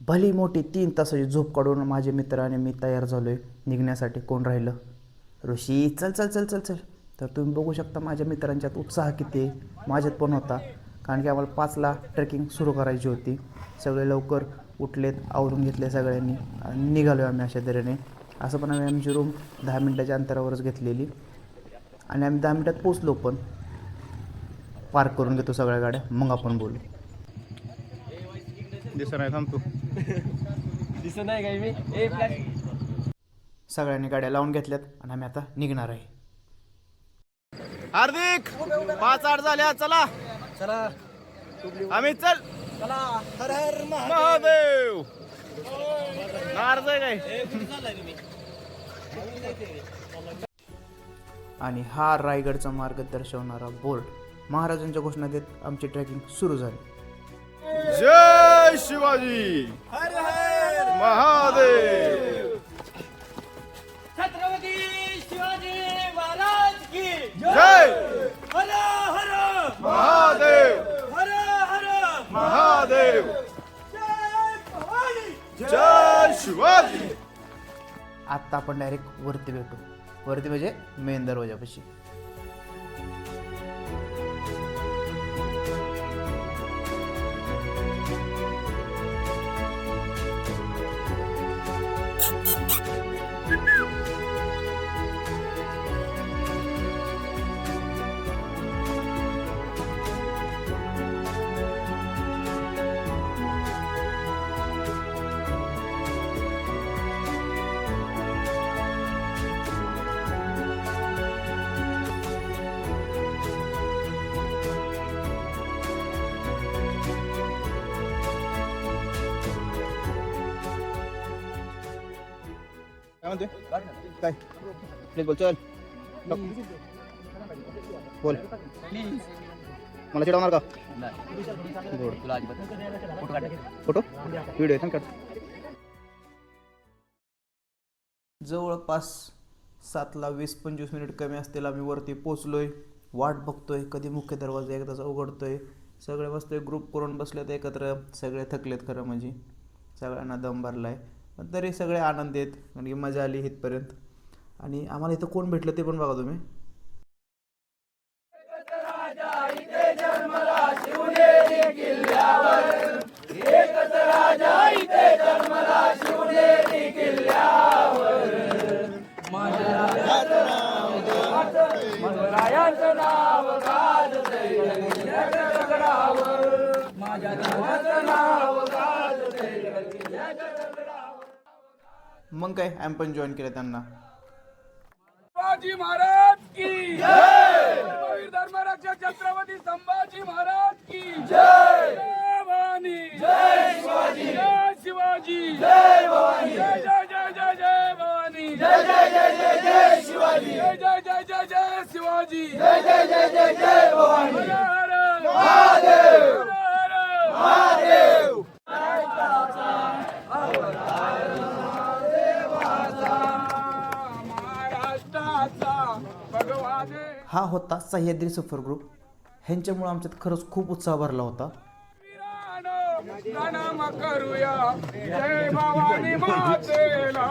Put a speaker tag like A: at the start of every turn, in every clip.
A: भली मोठी 3 तासाची झोप काढून माझे मित्र आणि मी तयार झालो आहे निघण्यासाठी. कोण राहिलं? ऋषी, चल चल चल चल चल. तर तुम्ही बघू शकता माझ्या मित्रांच्यात उत्साह किती आहे, माझ्यात पण होता. कारण की आम्हाला 5ला ट्रेकिंग सुरू करायची होती. सगळे लवकर उठलेत, आवरून घेतले सगळ्यांनी आणि निघालो आम्ही अशा तऱ्हेने. असं पण आम्ही आमची रूम 10 मिनटाच्या अंतरावरच घेतलेली आणि आम्ही 10 मिनटात पोचलो. पण पार्क करून घेतो सगळ्या गाड्या, मग आपण बोलू.
B: दिसत नाही, थांबतो.
C: दिसत नाही काय मी.
A: सगळ्यांनी गाड्या लावून घेतल्यात आणि आम्ही आता निघणार आहे.
B: हार्दिक 5-8 झाल्या, चला
C: चला
B: आम्ही चल.
C: चला. हर हर
B: महादेव नारद काय.
A: आणि हा रायगडचा मार्ग दर्शवणारा बोर्ड. महाराजांच्या घोषणा देत आमची ट्रेकिंग सुरू झाली.
B: जय शिवाजी, हर हर महादेव.
C: छत्रपती शिवाजी महाराज की
B: जय.
C: हर हर
B: महादेव,
C: हर हर
B: महादेव.
C: जय भवानी.
B: जय शिवाजी.
A: आत्ता आपण डायरेक्ट वरती भेटू. वरती म्हणजे मेन दरवाजापाशी.
B: काय म्हणते? काय प्लीज बोल. चल बोल. मला चिडवणार का? फोटो व्हिडिओ थांब काढ.
A: जवळपास 7ला 20-25 मिनिट कमी असतील आम्ही वरती पोचलोय. वाट बघतोय कधी मुख्य दरवाजा एकदाचा उघडतोय. सगळे बसतोय, ग्रुप करून बसलेत एकत्र. सगळे थकलेत खरं म्हणजे, सगळ्यांना दम भरलाय. पण तरी सगळे आनंद आहेत कारण की मजा आली इथपर्यंत. आणि आम्हाला इथं कोण भेटलं ते पण बघा तुम्ही. मग काय आम्ही पण जॉईन केलं त्यांना.
D: संभाजी महाराज की जय. वीर धर्मरक्षक छत्रपती संभाजी महाराज की जय. जय भवानी. जय शिवाजी. जय शिवाजी. जय भवानी. जय जय जय जय जय भवानी. जय जय जय जय जय शिवाजी. जय जय जय जय जय शिवाजी. जय जय जय जय जय भवानी. हर हर महादेव. हर हर महादेव.
A: हा होता सह्याद्री सफर ग्रुप. ह्यांच्यामुळे आमच्यात खरंच खूप उत्साह भरला होता.
D: प्रणाम करूया जय भवानी मातेला.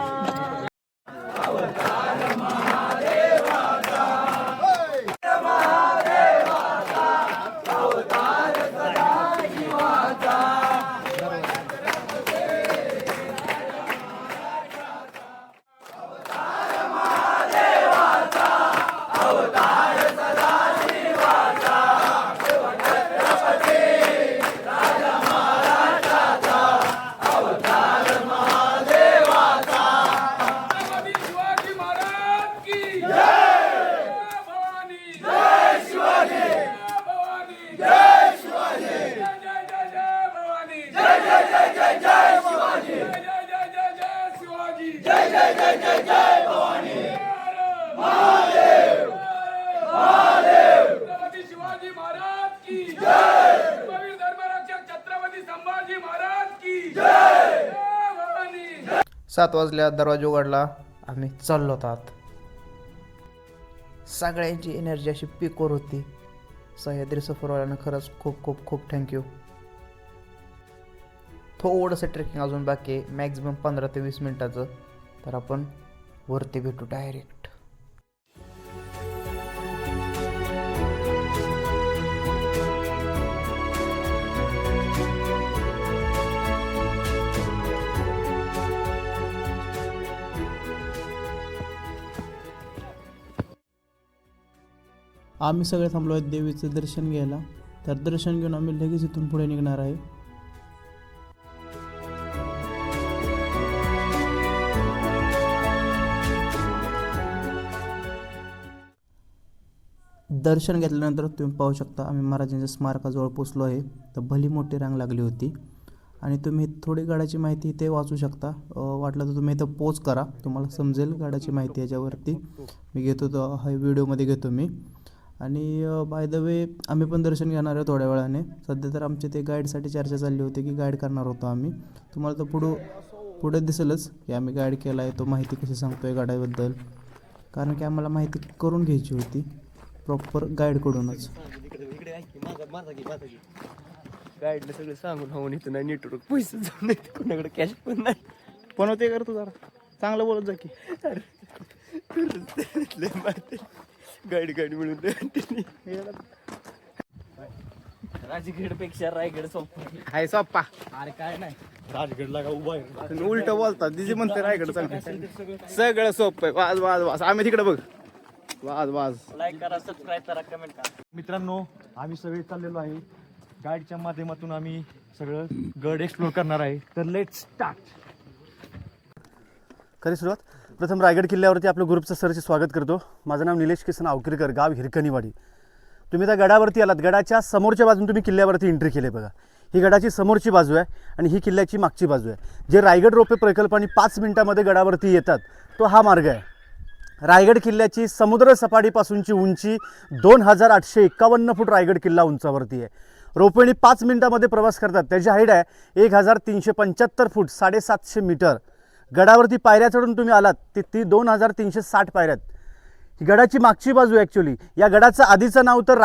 D: शिवाजी महाराज की जय. वीर धर्मरक्षक छत्रपती संभाजी महाराज की जय. भवानी.
A: 7 वाजल्या, दरवाजा उघडला, आम्ही चाललो होतो आत. सगळ्यांची एनर्जी अशी पीकवर होती. सह्याद्री सफरवाल्यांना खरंच खूप खूप खूप थँक्यू. थोडंसं ट्रेकिंग अजून बाकी आहे, मॅक्झिमम 15 ते 20 मिनटाचं. तर आपण वरती भेटू डायरेक्ट. आम्ही सगळे थांबलो आहेत देवीचं दर्शन घ्यायला. तर दर्शन घेऊन आम्ही लगेच इथून पुढे निघणार आहे. दर्शन घेतल्यानंतर तुम्ही पाहू शकता आम्ही महाराजांच्या स्मारकाजवळ पोचलो आहे. तर भली मोठी रांग लागली होती आणि तुम्ही थोडी गडाची माहिती इथे वाचू शकता. वाटलं तर तुम्ही इथं पोच करा, तुम्हाला समजेल गडाची माहिती याच्यावरती. मी घेतो तो हा व्हिडिओमध्ये घेतो मी. आणि बाय द वे आम्ही पण दर्शन घेणार आहे थोड्या वेळाने. सध्या तर आमच्या ते गाईडसाठी चर्चा चालली होती की गाईड करणार होतो आम्ही. तुम्हाला तर पुढे दिसेलच की आम्ही गाईड केला आहे, तो माहिती कशी सांगतो आहे गाड्याबद्दल. कारण की आम्हाला माहिती करून घ्यायची होती प्रॉपर गाईडकडूनच.
E: गाईडला सगळं सांगून हवं इथं नाही नेटवर्क पैसे जाऊन नाही कोणाकडे कॅश पण नाही.
B: पण होते करतो जरा चांगलं बोलत जा की.
E: गाडी मिळून राजगडपेक्षा रायगड सोपा
B: हाय सोप्पा.
E: अरे काय नाही
B: राजगडला का उभा आहे उलट बोलतात. दिदी म्हणते रायगड सगळं सोपं आहे. वाज वाज वाज आम्ही तिकडे बघ. वाज वाज.
E: लाईक करा, सबस्क्राईब करा, कमेंट करा.
F: मित्रांनो, आम्ही सगळे चाललेलो आहे गाईडच्या माध्यमातून. आम्ही सगळं गड एक्सप्लोर करणार आहे. तर लेट्स स्टार्ट.
B: खरी सुरुवात. प्रथम रायगड किल्ल्यावरती आपलं ग्रुपचं सरचे स्वागत करतो. माझं नाव निलेश किसन आवकीरकर, गाव हिरकणीवाडी. तुम्ही त्या गडावरती आलात, गडाच्या समोरच्या बाजून तुम्ही किल्ल्यावरती एंट्री केली बघा. ही गडाची समोरची बाजू आहे आणि ही किल्ल्याची मागची बाजू आहे. जे रायगड रोपे प्रकल्पाने 5 मिनिटामध्ये गडावरती येतात तो हा मार्ग आहे. रायगड किल्ल्याची समुद्र सपाटीपासूनची उंची 2851 फूट रायगड किल्ला उंचावरती आहे. रोपवेने 5 मिनिटामध्ये प्रवास करतात. त्याची हाईट आहे 1375 फूट 750 मीटर. गडावरती पायऱ्या चढून तुम्ही आलात ती 2360 पायऱ्यात. ही गडाची मागची बाजू ॲक्च्युली. या गडाचं आधीचं नाव तर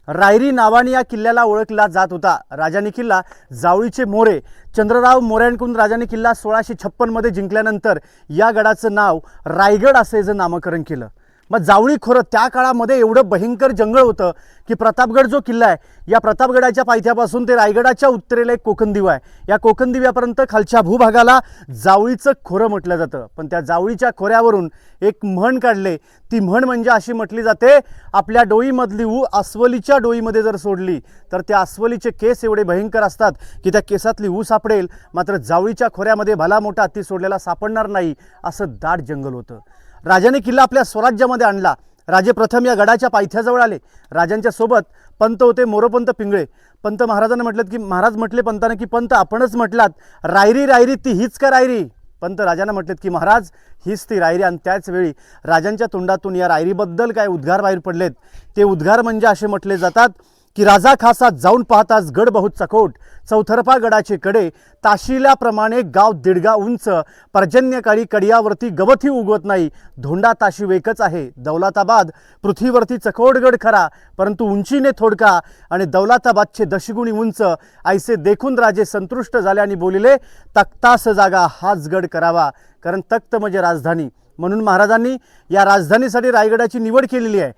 B: रायरी नावाने या किल्ल्याला ओळखला जात होता. राजाने किल्ला जावळीचे मोरे चंद्रराव मोऱ्यांकडून राजाने किल्ला 1656 मध्ये जिंकल्यानंतर या गडाचं नाव रायगड असे जे नामकरण केलं. मग जावळी खोरं त्या काळामध्ये एवढं भयंकर जंगल होतं की प्रतापगड जो किल्ला आहे, या प्रतापगडाच्या पायथ्यापासून ते रायगडाच्या उत्तरेला एक कोकणदिवा आहे. या कोकणदिव्यापर्यंत खालच्या भूभागाला जावळीचं खोरं म्हटलं जातं. पण त्या जावळीच्या खोऱ्यावरून एक म्हण काढले. ती म्हण म्हणजे अशी म्हटली जाते, आपल्या डोईमधली अस्वलीच्या डोईमध्ये जर सोडली तर त्या अस्वलीचे केस एवढे भयंकर असतात की त्या केसातली सापडेल, मात्र जावळीच्या खोऱ्यामध्ये भला मोठा हत्ती सोडलेला सापडणार नाही, असं दाट जंगल होतं. राजाने किल्ला आपल्या स्वराज्यामध्ये आणला. राजे प्रथम या गडाच्या पायथ्याजवळ आले. राजांच्या सोबत पंत होते मोरोपंत पिंगळे. पंत महाराजांना म्हटलं की महाराज म्हटले पंतांना की पंत आपणच म्हटलात रायरी ती हीच का रायरी. पंत राजांना म्हटलेत की महाराज हीच ती रायरी. आणि त्याच वेळी राजांच्या तोंडातून या रायरीबद्दल काय उद्गार बाहेर पडलेत. ते उद्गार म्हणजे असे म्हटले जातात की राजा खासा जाऊन पाहताच गड बहुत चकोट, चौथरपा गडाचे कडे ताशिल्याप्रमाणे गाव दीडगा उंच, पर्जन्यकाळी कडियावरती गवतही उगवत नाही, धोंडा ताशी वेकच आहे. दौलताबाद पृथ्वीवरती चकोडगड खरा, परंतु उंचीने थोडका, आणि दौलताबादचे दशगुणी उंच. ऐसे देखून राजे संतुष्ट झाले आणि बोलिले, तख्तास जागा हाच गड करावा. कारण तख्त म्हणजे राजधानी, म्हणून महाराजांनी या राजधानीसाठी रायगडाची निवड केलेली आहे.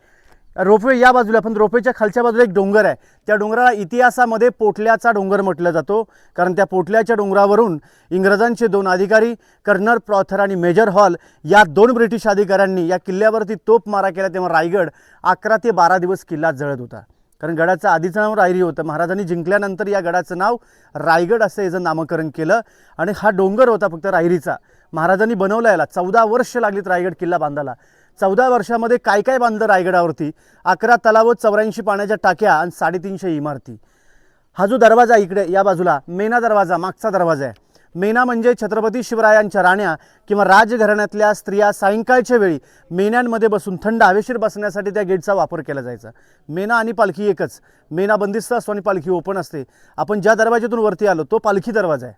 B: रोपवे या बाजूला, पण रोपवेच्या खालच्या बाजूला एक डोंगर आहे. त्या डोंगराला इतिहासामध्ये पोटल्याचा डोंगर म्हटलं जातो. कारण त्या पोटल्याच्या डोंगरावरून इंग्रजांचे 2 अधिकारी कर्नल प्रॉथर आणि मेजर हॉल या 2 ब्रिटिश अधिकाऱ्यांनी या किल्ल्यावरती तोप मारा केला. तेव्हा रायगड 11 ते 12 दिवस किल्ला जळत होता. कारण गडाचं आधीचं नाव रायरी होतं. महाराजांनी जिंकल्यानंतर या गडाचं नाव रायगड असं याचं नामकरण केलं. आणि हा डोंगर होता फक्त रायरीचा. महाराजांनी बनवला याला 14 वर्ष लागलीत रायगड किल्ला बांधायला. 14 वर्षामध्ये काय काय बांधलं रायगडावरती? 11 तलाव, 84 पाण्याच्या टाक्या आणि 350 इमारती. हा जो दरवाजा इकडे या बाजूला मेना दरवाजा, मागचा दरवाजा आहे. मेना म्हणजे छत्रपती शिवरायांच्या राण्या किंवा राजघराण्यातल्या स्त्रिया सायंकाळच्या वेळी मेन्यांमध्ये बसून थंड हवेशीर बसण्यासाठी त्या गेटचा वापर केला जायचा. मेना आणि पालखी एकच. मेना बंदिस्त असतो आणि पालखी ओपन असते. आपण ज्या दरवाज्यातून वरती आलो तो पालखी दरवाजा आहे.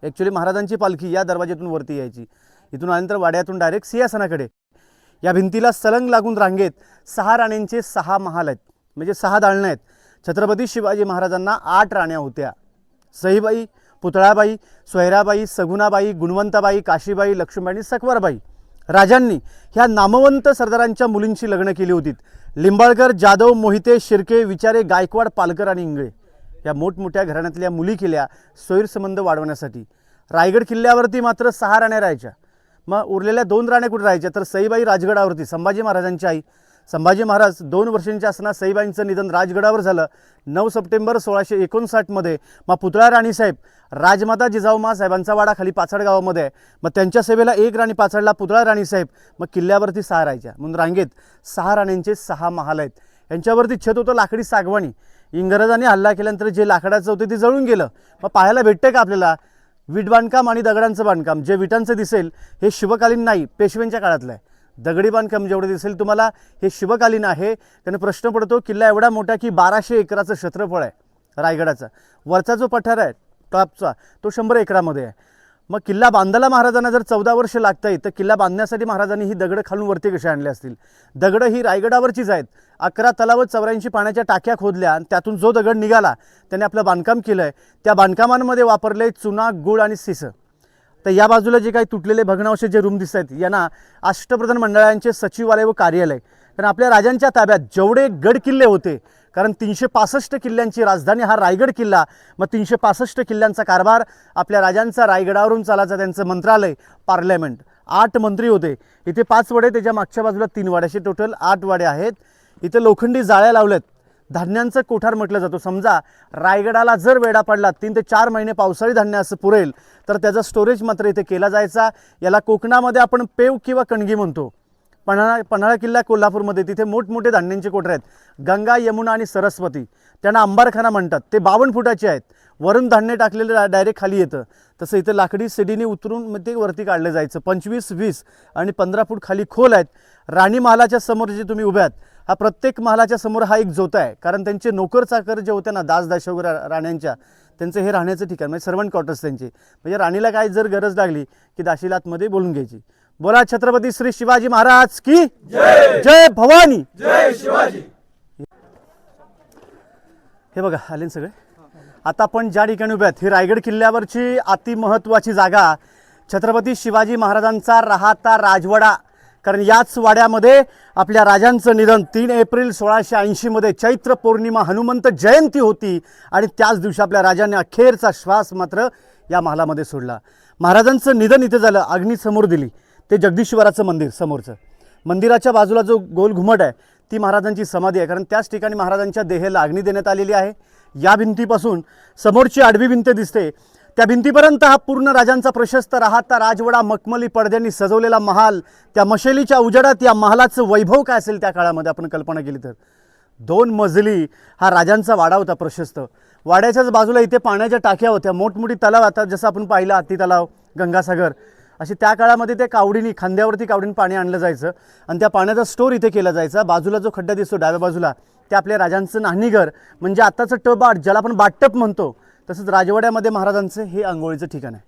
B: ॲक्च्युली महाराजांची पालखी या दरवाज्यातून वरती यायची. इथून आल्यानंतर वाड्यातून डायरेक्ट सिंहासनाकडे. या भिंतीला सलंग लागून रांगेत 6 राण्यांचे 6 महाल आहेत, म्हणजे 6 दालनं आहेत. छत्रपती शिवाजी महाराजांना 8 राण्या होत्या. सईबाई, पुतळाबाई, सोयराबाई, सगुणाबाई, गुणवंताबाई, काशीबाई, लक्ष्मीबाई आणि सकवारबाई राजांनी ह्या नामवंत सरदारांच्या मुलींची लग्न केली होती. लिंबाळकर, जाधव, मोहिते, शिर्के, विचारे, गायकवाड, पालकर आणि इंगळे या मोठमोठ्या घराण्यातल्या मुली केल्या सोयीसंबंध वाढवण्यासाठी. रायगड किल्ल्यावरती मात्र 6 राण्या राहायच्या. मग उरलेल्या 2 राण्या कुठे राहायच्या तर सईबाई राजगडावरती. संभाजी महाराजांची आई संभाजी महाराज 2 वर्षांच्या असताना सईबाईंचं निधन राजगडावर झालं 9 सप्टेंबर 1659 मध्ये. मग पुतळा राणीसाहेब राजमाता जिजाऊमा साहेबांचा वाडा खाली पाचाड गावामध्ये आहे. मग त्यांच्या सेवेला 1 राणी पाचाडला पुतळा राणीसाहेब. मग किल्ल्यावरती 6 राहायच्या म्हणून रांगेत 6 राण्यांचे 6 महाल आहेत. यांच्यावरती छत होतं लाकडी सागवानी. इंग्रजांनी हल्ला केल्यानंतर जे लाकडाचं होतं ते जळून गेलं. मग पाहायला भेटतं का आपल्याला वीट बांधकाम आणि दगडांचं बांधकाम. जे विटांचं दिसेल हे शिवकालीन नाही, पेशव्यांच्या काळातलं आहे. दगडी बांधकाम जेवढं दिसेल तुम्हाला हे शिवकालीन आहे. त्याने प्रश्न पडतो किल्ला एवढा मोठा की 1200 एकराचं क्षेत्रफळ आहे रायगडाचा. वरचा जो पठार आहे टॉपचा तो 100 एकरामध्ये आहे. मग किल्ला बांधायला महाराजांना जर 14 वर्ष लागतायत तर किल्ला बांधण्यासाठी महाराजांनी ही दगडं खालून वरती कशी आणले असतील. दगडं ही रायगडावरचीच आहेत. 11 तलाव 84 पाण्याच्या टाक्या खोदल्या आणि त्यातून जो दगड निघाला त्याने आपलं बांधकाम केलं आहे. त्या बांधकामांमध्ये वापरले चुना, गूळ आणि सिसं. तर या बाजूला जे काही तुटलेले भग्नावशेष जे रूम दिसत आहेत यांना अष्टप्रधान मंडळांचे सचिवालय व कार्यालय. कारण आपल्या राजांच्या ताब्यात जेवढे गड किल्ले होते, कारण 365 किल्ल्यांची राजधानी हा रायगड किल्ला. मग 365 किल्ल्यांचा कारभार आपल्या राजांचा रायगडावरून चालायचा. त्यांचं मंत्रालय, पार्लमेंट, 8 मंत्री होते. इथे 5 वाडे, त्याच्या मागच्या बाजूला 3 वाडे, असे टोटल 8 वाडे आहेत. इथे लोखंडी जाळ्या लावल्यात. धान्यांचं कोठार म्हटलं जातं. समजा रायगडाला जर वेढा पडला 3 ते 4 महिने पावसाळी धान्य असं पुरेल तर त्याचा स्टोरेज मात्र इथे केला जायचा. याला कोकणामध्ये आपण पेव किंवा कणगी म्हणतो. पन्हाळा किल्ला कोल्हापूरमध्ये तिथे मोठमोठे धान्यांचे कोठार आहेत. गंगा, यमुना आणि सरस्वती त्यांना अंबारखाना म्हणतात. ते 52 फुटाचे आहेत. वरून धान्य टाकलेलं डायरेक्ट खाली येतं. तसं इथं लाकडी सिडीने उतरून मग ते वरती काढलं जायचं. 25, 20 आणि 15 फूट खाली खोल आहेत. राणी महालाच्या समोर जे तुम्ही उभ्या आहात हा प्रत्येक महालाच्या समोर हा एक जोता आहे. कारण त्यांचे नोकर चाकर जे होते ना दास वगैरे राण्यांच्या, त्यांचं हे राहण्याचं ठिकाण म्हणजे सर्वंट क्वार्टर्स त्यांचे. म्हणजे राणीला काय जर गरज लागली की दाशीला आतमध्ये बोलून घ्यायची. बोला छत्रपती श्री शिवाजी महाराज की जय. जय भवानी,
D: जय शिवाजी.
B: हे बघा आले सगळे. आता आपण ज्या ठिकाणी उभे आहेत ही रायगड किल्ल्यावरची अतिमहत्त्वाची जागा छत्रपती शिवाजी महाराजांचा राहता राजवाडा. कारण याच वाड्यामध्ये आपल्या राजांचं निधन 3 एप्रिल 1680 मध्ये चैत्र पौर्णिमा हनुमंत जयंती होती. आणि त्याच दिवशी आपल्या राजांनी अखेरचा श्वास मात्र या महालामध्ये सोडला. महाराजांचं निधन इथे झालं. अग्नी समोर दिली ते जगदीश्वराचं मंदिर समोरचं. मंदिराच्या बाजूला जो गोल घुमट आहे ती महाराजांची समाधी आहे. कारण त्याच ठिकाणी महाराजांच्या देहाला अग्नी देण्यात आलेली आहे. या भिंतीपासून समोरची आडवी भिंत दिसते त्या भिंतीपर्यंत हा पूर्ण राजांचा प्रशस्त राहता राजवाडा, मखमली पडद्यांनी सजवलेला महाल. त्या मशालीच्या उजेडात या महालाचं वैभव काय असेल त्या काळामध्ये आपण कल्पना केली तर 2 मजली हा राजांचा वाडा होता प्रशस्त. वाड्याच्याच बाजूला इथे पाण्याच्या टाक्या होत्या. मोठमोठी तलाव, आता जसं आपण पाहिलं हत्ती तलाव, गंगासागर, असे त्या काळामध्ये ते कावडीनी खांद्यावरती कावडीने पाणी आणलं जायचं आणि त्या पाण्याचा स्टोर इथे केला जायचा. बाजूला जो खड्डा दिसतो डाव्या बाजूला ते आपल्या राजांचं नाणीघर म्हणजे आत्ताचं टब आट ज्याला आपण बाटटप म्हणतो. तसंच राजवाड्यामध्ये महाराजांचं हे आंघोळीचं ठिकाण आहे.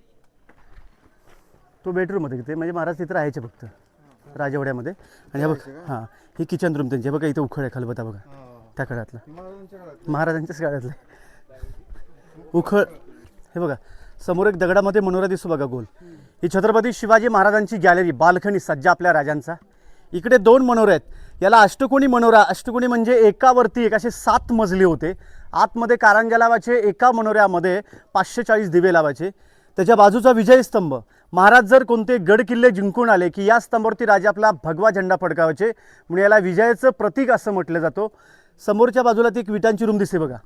B: तो बेडरूम होते तिथे, म्हणजे महाराज तिथे राहायचे फक्त राजवाड्यामध्ये. आणि हे बघ हां ही किचन रूम त्यांची. बघा इथे उखळ आहे खलबता बघा त्या काळातलं, महाराजांच्याच काळातलं उखळ. हे बघा समोर एक दगडामध्ये मनोरा दिसतो बघा गोल. ही छत्रपती शिवाजी महाराजांची गॅलरी, बाल्कनी सज्जा आपल्या राजांचा. इकडे 2 मनोरे आहेत. याला अष्टकोनी मनोरा. अष्टकोनी म्हणजे एकावरती एक असे 7 मजले होते. आतमध्ये कारंज्या लावायचे. एका मनोऱ्यामध्ये 540 दिवे लावायचे. त्याच्या बाजूचा विजय स्तंभ. महाराज जर कोणते गड किल्ले जिंकून आले की या स्तंभावरती राजा आपला भगवा झेंडा फडकावायचे म्हणून याला विजयाचं प्रतीक असं म्हटलं जातं. समोरच्या बाजूला ती एक विटांची रूम दिसते बघा.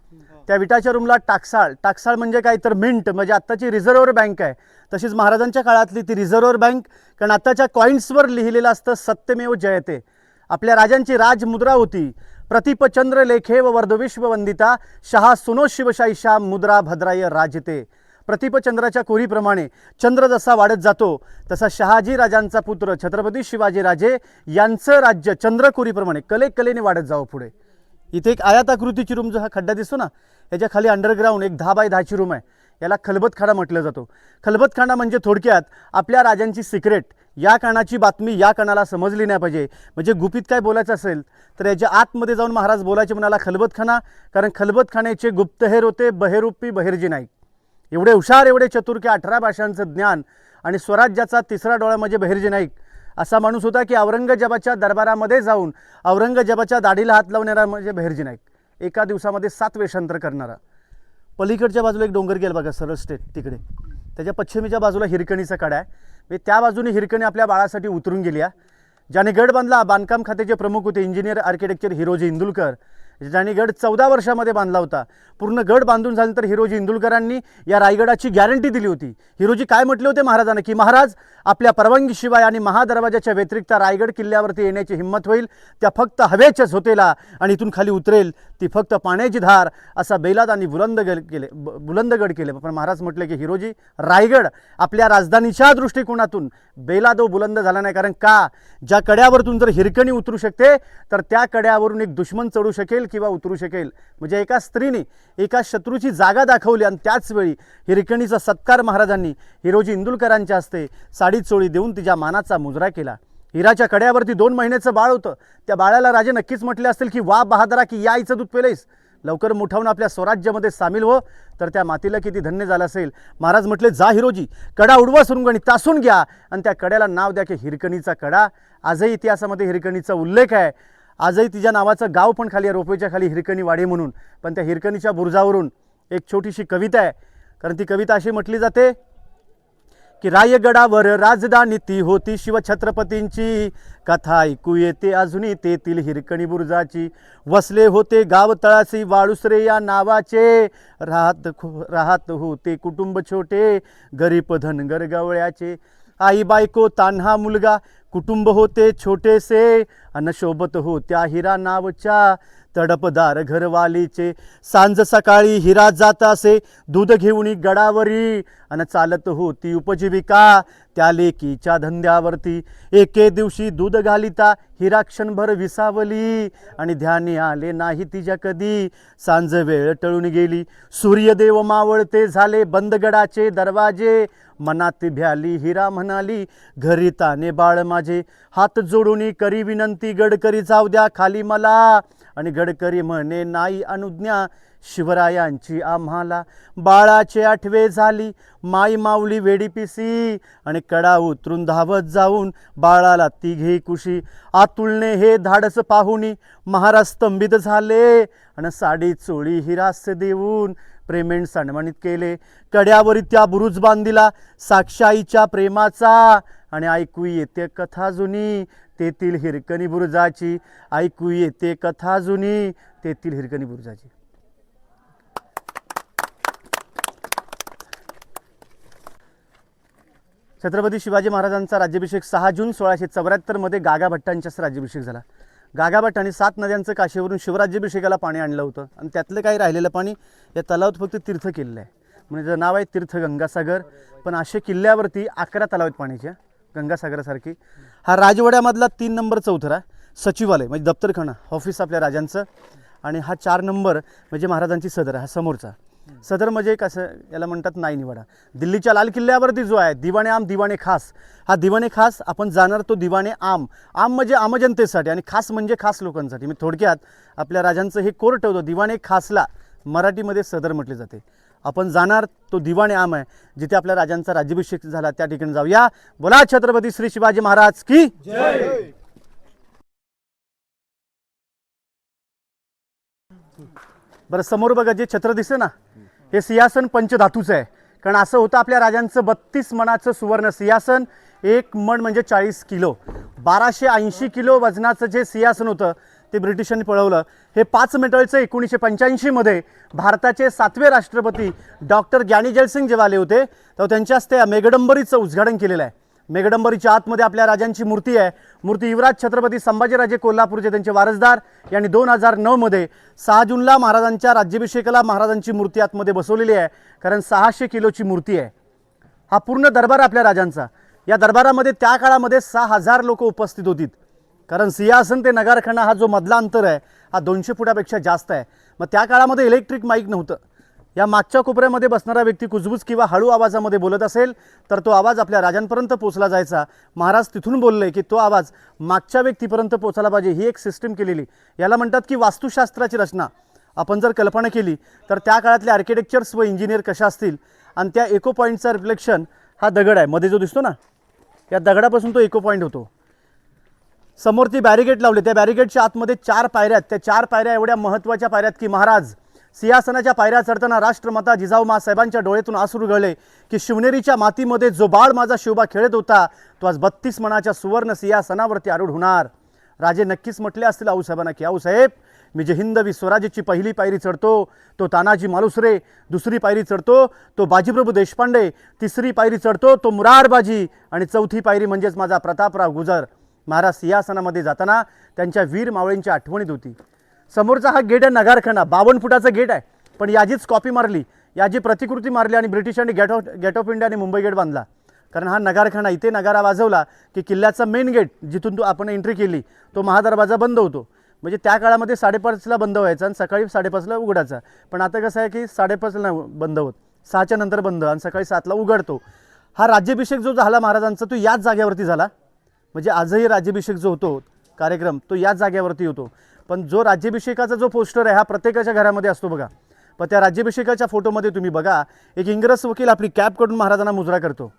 B: त्या विटाच्या रूमला टाकसाळ. टाकसाळ म्हणजे काय तर मिंट, म्हणजे आत्ताची रिझर्व्ह बँक आहे. तशीच महाराजांच्या काळातली ती रिझर्व्ह बँक. कारण आत्ताच्या कॉईन्सवर लिहिलेलं असतं सत्यमेव जयते. आपल्या राजांची राजमुद्रा होती. प्रतिपचंद्र लेखे व वर्धविश्व वंदिता शहा सुनो शिवशाहीशा मुद्रा भद्राय राजते. प्रतिपचंद्राच्या कोरीप्रमाणे चंद्र जसा वाढत जातो तसा शहाजी राजांचा पुत्र छत्रपती शिवाजी राजे यांचं राज्य चंद्रकोरीप्रमाणे कलेने वाढत जावं पुढे. इथे एक आयताकृतीची रूम जो हा खड्डा दिसतो ना याच्या खाली अंडरग्राऊंड एक 10 बाय 10ची रूम आहे. याला खलबतखाना म्हटलं जातो. खलबतखाना म्हणजे थोडक्यात आपल्या राजांची सिक्रेट, या कानाची बातमी या कानाला समजली नाही पाहिजे. म्हणजे गुपित काय बोलायचं असेल तर याच्या आतमध्ये जाऊन महाराज बोलायचे म्हणाला खलबतखाना. कारण खलबतखान्याचे गुप्तहेर होते बहेरूपी बहिर्जी नाईक. एवढे हुशार, एवढे चतुर की 18 भाषांचं ज्ञान आणि स्वराज्याचा तिसरा डोळा म्हणजे बहिर्जी नाईक असा माणूस होता की औरंगजेबाच्या दरबारामध्ये जाऊन औरंगजेबाच्या दाढीला हात लावणारा म्हणजे बहिर्जी नाईक. एका दिवसामध्ये 7 वेषांतर करणारा. पलीकडच्या बाजूला एक डोंगर गेला बघा सरळ स्टेट तिकडे, त्याच्या पश्चिमेच्या बाजूला हिरकणीचा कडा आहे. म्हणजे त्या बाजूने हिरकणी आपल्या बाळासाठी उतरून गेली. ज्याने गड बांधला बांधकाम खात्याचे प्रमुख होते इंजिनियर आर्किटेक्चर हिरोजी इंदुलकर, ज्याने गड 14 वर्षामध्ये बांधला होता. पूर्ण गड बांधून झाल्यानंतर हिरोजी इंदुलकरांनी या रायगडाची गॅरंटी दिली होती. हिरोजी काय म्हटले होते महाराजांना की महाराज आपल्या परवानगीशिवाय आणि महादरवाजाच्या व्यतिरिक्त रायगड किल्ल्यावरती येण्याची हिंमत होईल त्या फक्त हवेच्याच होतेला आणि इथून खाली उतरेल ती फक्त पाण्याची धार, असा बेलाद आणि बुलंदगड केले. पण महाराज म्हटले की हिरोजी रायगड आपल्या राजधानीच्या दृष्टिकोनातून बेलाद व बुलंद झाला नाही. कारण का ज्या कड्यावरतून जर हिरकणी उतरू शकते तर त्या कड्यावरून एक दुश्मन चढू शकेल किंवा उतरू शकेल. म्हणजे एका स्त्रीने एका शत्रूची जागा दाखवली आणि त्याच वेळी हिरकणीचा सत्कार महाराजांनी हिरोजी इंदुलकरांच्या हस्ते साडी चोळी देऊन तिच्या मानाचा मुजरा केला. हिराच्या कड्यावरती 2 महिन्याचं बाळ होतं. त्या बाळाला राजे नक्कीच म्हटले असतील की वा बहादरा की या आईचं दूध पेलेस, लवकर मोठावून आपल्या स्वराज्यामध्ये सामील हो. तर त्या मातीला किती धन्य झालं असेल. महाराज म्हटले जा हिरोजी कडा उडवा सुरुंगणी तासून घ्या आणि त्या कड्याला नाव द्या की हिरकणीचा कडा. आजही इतिहासामध्ये हिरकणीचा उल्लेख आहे. आजही तिच्या नावाचं गाव पण खाली आहे, रोपेच्या खाली हिरकणी वाडी म्हणून. पण त्या हिरकणीच्या बुरुजावरून एक छोटीशी कविता आहे. कारण ती कविता अशी म्हटली जाते की रायगडावर राजधानी ती होती शिवछत्रपतींची, कथा ऐकू येते अजूनही तेथील हिरकणी बुरुजाची. वसले होते गाव तळाशी वाळुसरे या नावाचे, राहत होते कुटुंब छोटे गरीब धनगर गवळ्याचे. आई बायको तान्हा मुलगा कुटुंब होते छोटेसे, अन शोभत होत्या हिरा नावच्या तडपदार घरवालीचे. सांज सकाळी हिरा जात असे दूध घेऊन गडावरी, अन चालत होती उपजीविका त्या लेकीच्या धंद्यावरती. एके दिवशी दूध घालिता हिरा क्षणभर विसावली, आणि ध्यानी आले नाही तिच्या कधी सांज वेळ टळून गेली. सूर्यदेव मावळते झाले बंद गडाचे दरवाजे, मनात भ्याली हिरा म्हणाली घरी ताने बाळ माझे. हात जोडून करी विनंती गडकरी जाऊ द्या खाली मला, आणि गडकरी म्हणे नाही अनुज्ञा शिवरायांची आम्हाला. बाळाचे 8वे झाली माई माऊली वेडी पिसी, आणि कडा उतरून धावत जाऊन बाळाला तिघे कुशी. आतुलने हे धाडस पाहुनी महाराज स्तंभित झाले, आणि साडी चोळी हिरास देऊन प्रेमेण सन्मानित केले. कड्यावरी त्या बुरुज बांधिला साक्षाईच्या प्रेमाचा, आणि ऐकू येते कथा जुनी तेथील हिरकणी बुरुजाची. ऐकू येते कथा जुनी तेथील हिरकणी बुरुजाची. छत्रपती शिवाजी महाराजांचा राज्याभिषेक 6 जून 1674 मध्ये गागा भट्टांच्याच राज्याभिषेक झाला. गागा भट्टांनी 7 नद्यांचं काशीवरून शिवराज्याभिषेकाला पाणी आणलं होतं, आणि त्यातलं काही राहिलेलं पाणी या तलावात फक्त तीर्थ केलेलं आहे. म्हणजे त्याचं नाव आहे तीर्थ गंगासागर. पण असे किल्ल्यावरती 11 तलाव आहेत पाण्याच्या गंगासागरासारखी. हा राजवाड्यामधला 3 नंबर चौथरा सचिवालय म्हणजे दप्तरखाना ऑफिस आपल्या राजांचं, आणि हा 4 नंबर म्हणजे महाराजांची सदर. हा समोरचा सदर म्हणजे कसं याला म्हणतात नाई निवाडा. दिल्लीच्या लाल किल्ल्यावरती जो आहे दिवाणे आम दिवाणे खास, हा दिवाणे खास आपण जाणार तो दिवाणे आम. आम म्हणजे आम जनतेसाठी आणि खास म्हणजे खास लोकांसाठी. मी थोडक्यात आपल्या राजांचं हे कोर ठेवतो. दिवाणे खासला मराठीमध्ये सदर म्हटले जाते. आपण जाणार तो दिवाणे आम आहे जिथे आपल्या राजांचा राज्याभिषेक झाला त्या ठिकाणी जाऊया. बोला छत्रपती श्री शिवाजी महाराज की जय. बरं समोर बघा जे छत्र दिसतं ना हे सिंहासन पंचधातूचं आहे. कारण असं होतं आपल्या राजांचं 32 मणाचं सुवर्ण सिंहासन. 1 मण म्हणजे 40 किलो. 1280 किलो वजनाचं जे सिंहासन होतं ते ब्रिटिशांनी पळवलं. हे 5 मेटलचं 1985 मध्ये भारताचे 7वे राष्ट्रपती डॉक्टर ज्ञानी जयसिंग जेव्हा आले होते तेव्हा त्यांच्या हस्ते मेघडंबरीचं उद्घाटन केलेलं आहे. मेघडंबरीच्या आतमध्ये आपल्या राजांची मूर्ती आहे. मूर्ती युवराज छत्रपती संभाजीराजे कोल्हापूरचे त्यांचे वारसदार यांनी 2009 मध्ये 6 जूनला महाराजांच्या राज्याभिषेकाला महाराजांची मूर्ती आतमध्ये बसवलेली आहे. कारण 600 किलोची मूर्ती आहे. हा पूर्ण दरबार आपल्या राजांचा. या दरबारामध्ये त्या काळामध्ये 6000 लोक उपस्थित होती. कारण सिंहासन ते नगारखाना हा जो मधला अंतर आहे हा 200 फुटापेक्षा जास्त आहे. मग त्या काळामध्ये इलेक्ट्रिक माईक नव्हतं. या मागच्या कोपऱ्यामध्ये बसणारा व्यक्ती कुजबुज किंवा हळू आवाजामध्ये बोलत असेल तर तो आवाज आपल्या राजांपर्यंत पोहोचला जायचा. महाराज तिथून बोलले की तो आवाज मागच्या व्यक्तीपर्यंत पोहोचला पाहिजे. ही एक सिस्टीम केलेली. याला म्हणतात की वास्तुशास्त्राची रचना. आपण जर कल्पना केली तर त्या काळातले आर्किटेक्चर्स व इंजिनियर कशा असतील आणि त्या इको पॉईंटचा रिफ्लेक्शन हा दगड आहे मध्ये जो दिसतो ना, या दगडापासून तो इको पॉईंट होतो. समोर ती बॅरिकेड लावली, त्या बॅरिकेडच्या आतमध्ये 4 पायऱ्या आहेत. त्या 4 पायऱ्या एवढ्या महत्त्वाच्या पायऱ्या आहेत की महाराज सिंहासनाच्या पायऱ्या चढताना राष्ट्रमाता जिजाऊ माँसाहेबांच्या डोळ्यातून आसरू गळले की शिवनेरीच्या मातीमध्ये जो बाळ माझा शिवबा खेळत होता तो आज 32 मणाच्या सुवर्ण सिंहासनावरती आरूढ होणार. राजे नक्कीच म्हटले असतील आऊसाहेबांना की आऊसाहेब मी जे हिंदवी स्वराज्याची पहिली पायरी चढतो तो तानाजी मालुसरे, दुसरी पायरी चढतो तो बाजीप्रभू देशपांडे, तिसरी पायरी चढतो तो मुरारबाजी आणि चौथी पायरी म्हणजेच माझा प्रतापराव गुजर. महाराज सिंहासनामध्ये जाताना त्यांच्या वीर मावळींच्या आठवणीत होती. समोरचा हा गेट आहे नगारखाना, 52 फुटाचा गेट आहे. पण याचीच कॉपी मारली, याची प्रतिकृती मारली आणि ब्रिटिशांनी गेट ऑफ इंडिया आणि मुंबई गेट बांधला. कारण हा नगारखाना, इथे नगारा वाजवला की किल्ल्याचा मेन गेट जिथून आपण एंट्री केली तो महादरवाजा बंद होतो. म्हणजे त्या काळामध्ये 5:30ला बंद व्हायचा आणि सकाळी 5:30ला उघडायचा. पण आता कसं आहे की 5:30ला बंद होत, 6च्या नंतर बंद आणि सकाळी 7ला उघडतो. हा राज्याभिषेक जो झाला महाराजांचा तो याच जागेवरती झाला. म्हणजे आजही राज्याभिषेक जो होतो कार्यक्रम तो याच जागेवरती होतो. पण जो राज्याभिषेकाचा जो पोस्टर आहे हा प्रत्येकाच्या घरामध्ये असतो बघा. पण त्या राज्याभिषेकाच्या फोटोमध्ये तुम्ही बघा एक इंग्रज वकील आपली कॅप काढून महाराजांना मुजरा करतो.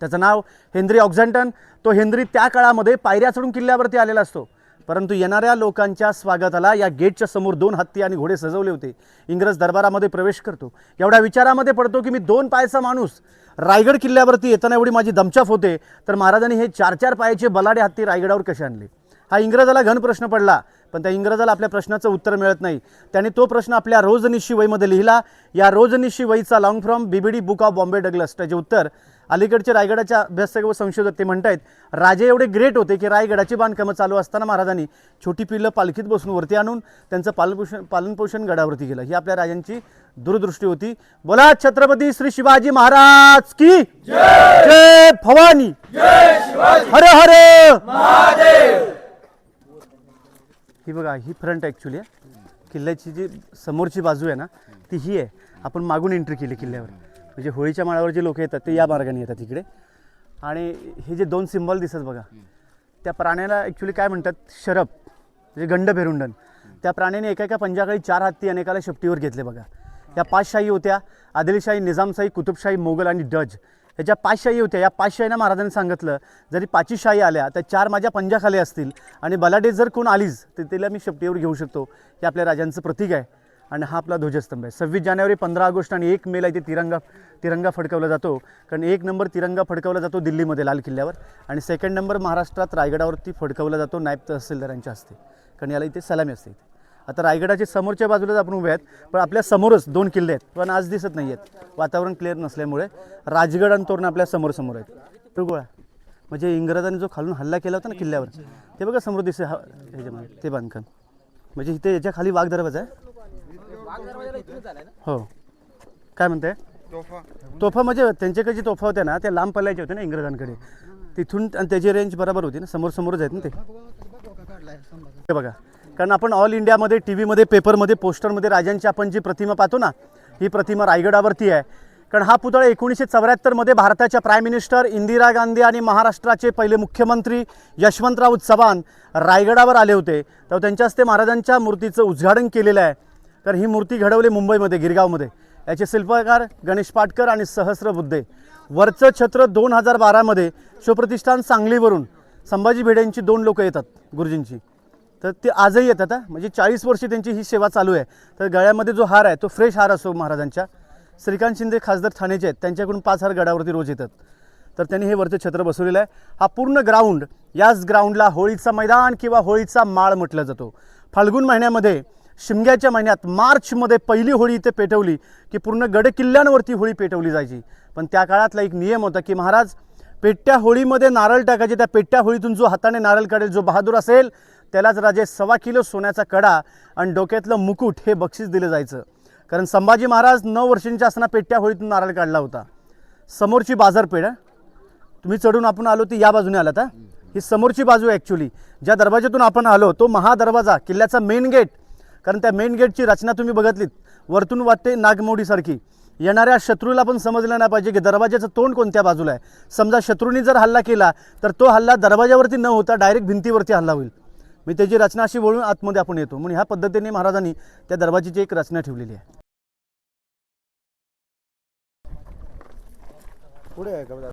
B: त्याचं नाव हेनरी ऑक्झॅन्टन. तो हेनरी त्या काळामध्ये पायऱ्या चढून किल्ल्यावरती आलेला असतो. परंतु येणाऱ्या लोकांच्या स्वागताला या गेटच्या समोर 2 हत्ती आणि घोडे सजवले होते. इंग्रज दरबारामध्ये प्रवेश करतो, एवढ्या विचारामध्ये पडतो की मी 2 पायाचा माणूस रायगड किल्ल्यावरती येताना एवढी माझी दमछाक होते, तर महाराजांनी हे 4-4 पायाचे बलाढ्य हत्ती रायगडावर कसे आणले. हा इंग्रजाला घन प्रश्न पडला. पण त्या इंग्रजाला आपल्या प्रश्नाचं उत्तर मिळत नाही. त्यांनी तो प्रश्न आपल्या रोजनिशी वहीमध्ये लिहिला. या रोजनिशी वहीचा long from BBD book of Bombay Douglas. त्याचे उत्तर अलीकडचे रायगडाच्या अभ्यासक व संशोधक ते म्हणतात राजे एवढे ग्रेट होते की रायगडाची बांधकामं चालू असताना महाराजांनी छोटी पिल्लं पालखीत बसून वरती आणून त्यांचं पालनपोषण गडावरती केलं. ही आपल्या राजांची दूरदृष्टी होती. बोला छत्रपती श्री शिवाजी महाराज की जय भवानी, हर हर महादेव. ही बघा ही फ्रंट ॲक्च्युली आहे किल्ल्याची, जी समोरची बाजू आहे ना ती ही आहे. आपण मागून एंट्री केली किल्ल्यावर. म्हणजे होळीच्या माळावर जे लोक येतात ते या मार्गाने येतात इकडे. आणि हे जे 2 सिम्बॉल दिसतात बघा त्या प्राण्याला ॲक्च्युली काय म्हणतात, शरप म्हणजे गंडभेरुंडन. त्या प्राण्याने एका पंजाखाली 4 हत्ती अनेकाला शेपटीवर घेतले बघा. या 5 शाही होत्या, आदिलशाही, निजामशाही, कुतुबशाही, मोगल आणि डच. ह्याच्या 5 शाही होत्या. या 5 शाहींना महाराजांनी सांगितलं जरी 5ही शाही आल्या तर 4 माझ्या पंजाखाली असतील आणि बलाढ्य जर कोण आलीच तर तिला मी शेपटीवर घेऊ शकतो. हे आपल्या राजांचं प्रतीक आहे. आणि हा आपला ध्वजस्तंभ आहे. 26 जानेवारी, 15 ऑगस्ट आणि 1 मेला इथे तिरंगा फडकवला जातो. कारण 1 नंबर तिरंगा फडकवला जातो दिल्लीमध्ये लाल किल्ल्यावर आणि 2nd नंबर महाराष्ट्रात रायगडावरती फडकवला जातो नायब तहसीलदारांच्या हस्ते. कारण याला इथे सलामी असते. आता रायगडाच्या समोरच्या बाजूलाच आपण उभे आहेत, पण आपल्या समोरच 2 किल्ले आहेत पण आज दिसत नाही आहेत वातावरण क्लिअर नसल्यामुळे. राजगड आणि तोरण आपल्या समोर आहेत. टुगोळा म्हणजे इंग्रजांनी जो खालून हल्ला केला होता ना किल्ल्यावर ते बघा समोर दिसते ह्याच्यामध्ये ते बांधकाम. म्हणजे इथे याच्या खाली वाघ दरवाजा आहे. हो काय म्हणताय, तोफा म्हणजे त्यांच्याकडे जी तोफा होत्या ना त्या लांब पल्ल्याच्या होत्या ना इंग्रजांकडे, तिथून आणि त्याची रेंज बरोबर होती ना. समोरच आहेत ना ते बघा. कारण आपण ऑल इंडियामध्ये टी व्हीमध्ये पेपरमध्ये पोस्टरमध्ये राजांची आपण जी प्रतिमा पाहतो ना ही प्रतिमा रायगडावरती आहे. कारण हा पुतळा 1974मध्ये भारताच्या प्राईम मिनिस्टर इंदिरा गांधी आणि महाराष्ट्राचे पहिले मुख्यमंत्री यशवंतराव चव्हाण रायगडावर आले होते. तर त्यांच्या हस्ते महाराजांच्या मूर्तीचं उद्घाटन केलेलं आहे. तर ही मूर्ती घडवली मुंबईमध्ये गिरगावमध्ये. याचे शिल्पकार गणेश पाटकर आणि सहस्रबुद्धे. वरचं छत्र 2012मध्ये शिवप्रतिष्ठान सांगलीवरून संभाजी भिडेंची 2 लोक येतात गुरुजींची. तर ते आजही येतात. म्हणजे 40 वर्षे त्यांची ही सेवा चालू आहे. तर गळ्यामध्ये जो हार आहे तो फ्रेश हार असतो महाराजांच्या. श्रीकांत शिंदे खासदार ठाण्याचे आहेत, त्यांच्याकडून 5 हार गडावरती रोज येतात. तर त्यांनी हे वरचं छत्र बसवलेलं आहे. हा पूर्ण ग्राउंड, याच ग्राउंडला होळीचं मैदान किंवा होळीचा माळ म्हटलं जातो. फाल्गुन महिन्यामध्ये शिमग्याच्या महिन्यात मार्चमध्ये पहिली होळी इथे पेटवली की पूर्ण गडकिल्ल्यांवरती होळी पेटवली जायची. पण त्या काळातला एक नियम होता की महाराज पेट्या होळीमध्ये नारळ टाकायचे. त्या पेट्या होळीतून जो हाताने नारळ काढेल, जो बहादूर असेल त्यालाच राजे 1.25 किलो सोन्याचा कडा आणि डोक्यातलं मुकुट हे बक्षीस दिलं जायचं. कारण संभाजी महाराज 9 वर्षांच्या असताना पेट्या होळीतून नारळ काढला होता. समोरची बाजारपेठ तुम्ही चढून आपण आलो ती या बाजूने आलात. ही समोरची बाजू आहे ॲक्च्युली. ज्या दरवाज्यातून आपण आलो तो महादरवाजा, किल्ल्याचा मेन गेट. कारण त्या मेन गेटची रचना तुम्ही बघितलीत, वरतून वाटते नागमोडीसारखी. येणाऱ्या शत्रूला पण समजलं नाही पाहिजे की दरवाजाचं तोंड कोणत्या बाजूला आहे. समजा शत्रूंनी जर हल्ला केला तर तो हल्ला दरवाजावरती न होता डायरेक्ट भिंतीवरती हल्ला होईल. मी त्याची रचना अशी वळून आतमध्ये आपण येतो. म्हणून ह्या पद्धतीने महाराजांनी त्या दरवाजाची एक रचना ठेवलेली आहे.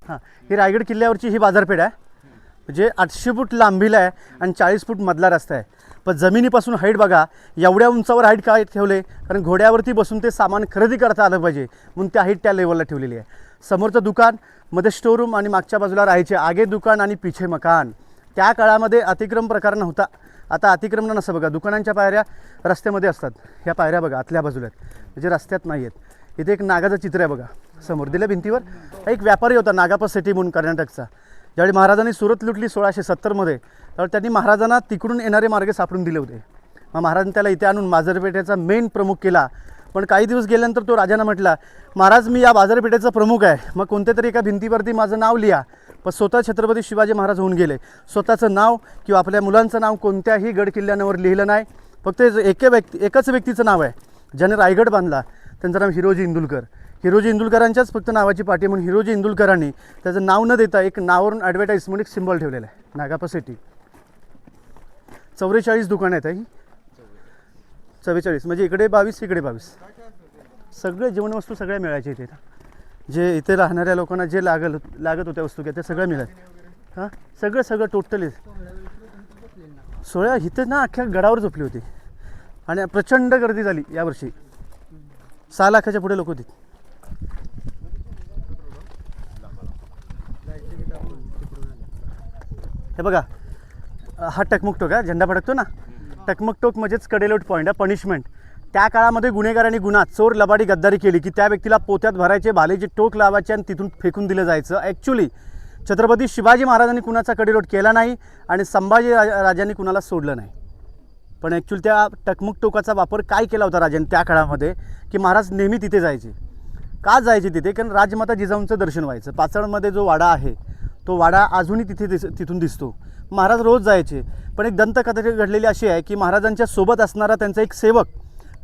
B: हां, ही रायगड किल्ल्यावरची ही बाजारपेठ आहे. म्हणजे 800 फूट लांबीला आहे आणि 40 फूट मधला रस्ता आहे. पण जमिनीपासून हाईट बघा, एवढ्या उंचावर हाईट काय ठेवले, कारण घोड्यावरती बसून ते सामान खरेदी करता आलं पाहिजे म्हणून त्या हाईट त्या लेवलला ठेवलेली आहे. समोरचं दुकान, मध्ये स्टोरूम आणि मागच्या बाजूला राहायचे, आगे दुकान आणि पिछे मकान. त्या काळामध्ये अतिक्रम प्रकार नव्हता. आता अतिक्रमण नसतं बघा, दुकानांच्या पायऱ्या रस्त्यामध्ये असतात. ह्या पायऱ्या बघा आतल्या बाजूला आहेत, म्हणजे रस्त्यात नाही आहेत. इथे एक नागाचं चित्र आहे बघा समोर दिल्या भिंतीवर. एक व्यापारी होता नागाप्पा सेठी म्हणून कर्नाटकचा. ज्यावेळी महाराजांनी सुरत लुटली 1670मध्ये, त्यावेळी त्यांनी महाराजांना तिकडून येणारे मार्ग सापडून दिले होते. मग महाराजांनी त्याला इथे आणून बाजारपेठेचा मेन प्रमुख केला. पण काही दिवस गेल्यानंतर तो राजांना म्हटला, महाराज मी या बाजारपेठेचा प्रमुख आहे, मग कोणत्या तरी एका भिंतीवरती माझं नाव लिहा. पण स्वतः छत्रपती शिवाजी महाराज होऊन गेले. स्वतःचं नाव किंवा आपल्या मुलांचं नाव कोणत्याही गड किल्ल्यावर लिहिलं नाही. फक्त एकच व्यक्तीचं नाव आहे ज्याने रायगड बांधला, त्यांचं नाव हिरोजी इंदुलकर. हिरोजी इंदुलकरांच्याच फक्त नावाची पाठी म्हणून हिरोजी इंदुलकरांनी त्याचं नाव न देता एक नावावरून ॲडव्हर्टाईज म्हणून एक सिम्बॉल ठेवलेला आहे, नागाप्पा सेठी. 44 दुकानं आहेत. ही 44 म्हणजे इकडे 22 इकडे 22. सगळे जीवनवस्तू सगळ्या मिळायच्या इथे. जे इथे राहणाऱ्या लोकांना जे लागत होत्या वस्तू त्या सगळ्या मिळाल्या. हां, सगळं टोटली 16 इथे ना अख्ख्या गडावर झोपली होती. आणि प्रचंड गर्दी झाली यावर्षी. 6 लाखाच्या पुढे लोक होती. हे बघा, हा टकमक टोक आहे, झेंडा फडकतो ना, टकमक टोक म्हणजेच कडेलोट पॉईंट आहे, पनिशमेंट. त्या काळामध्ये गुन्हेगारांनी गुन्हा, चोर लबाडी गद्दारी केली की त्या व्यक्तीला पोत्यात भरायचे, भालेचे टोक लावायचे आणि तिथून फेकून दिलं जायचं. ॲक्च्युली छत्रपती शिवाजी महाराजांनी कुणाचा कडेलोट केला नाही आणि संभाजी राजांनी कुणाला सोडलं नाही. पण ॲक्च्युली त्या टकमक टोकाचा वापर काय केला होता राजांनी त्या काळामध्ये, की महाराज नेहमी तिथे जायचे. का जायचे तिथे, कारण राजमाता जिजाऊंचं दर्शन व्हायचं. पाचडमध्ये जो वाडा आहे तो वाडा अजूनही तिथून दिसतो. महाराज रोज जायचे. पण एक दंतकथा घडलेली अशी आहे की महाराजांच्या सोबत असणारा त्यांचा एक सेवक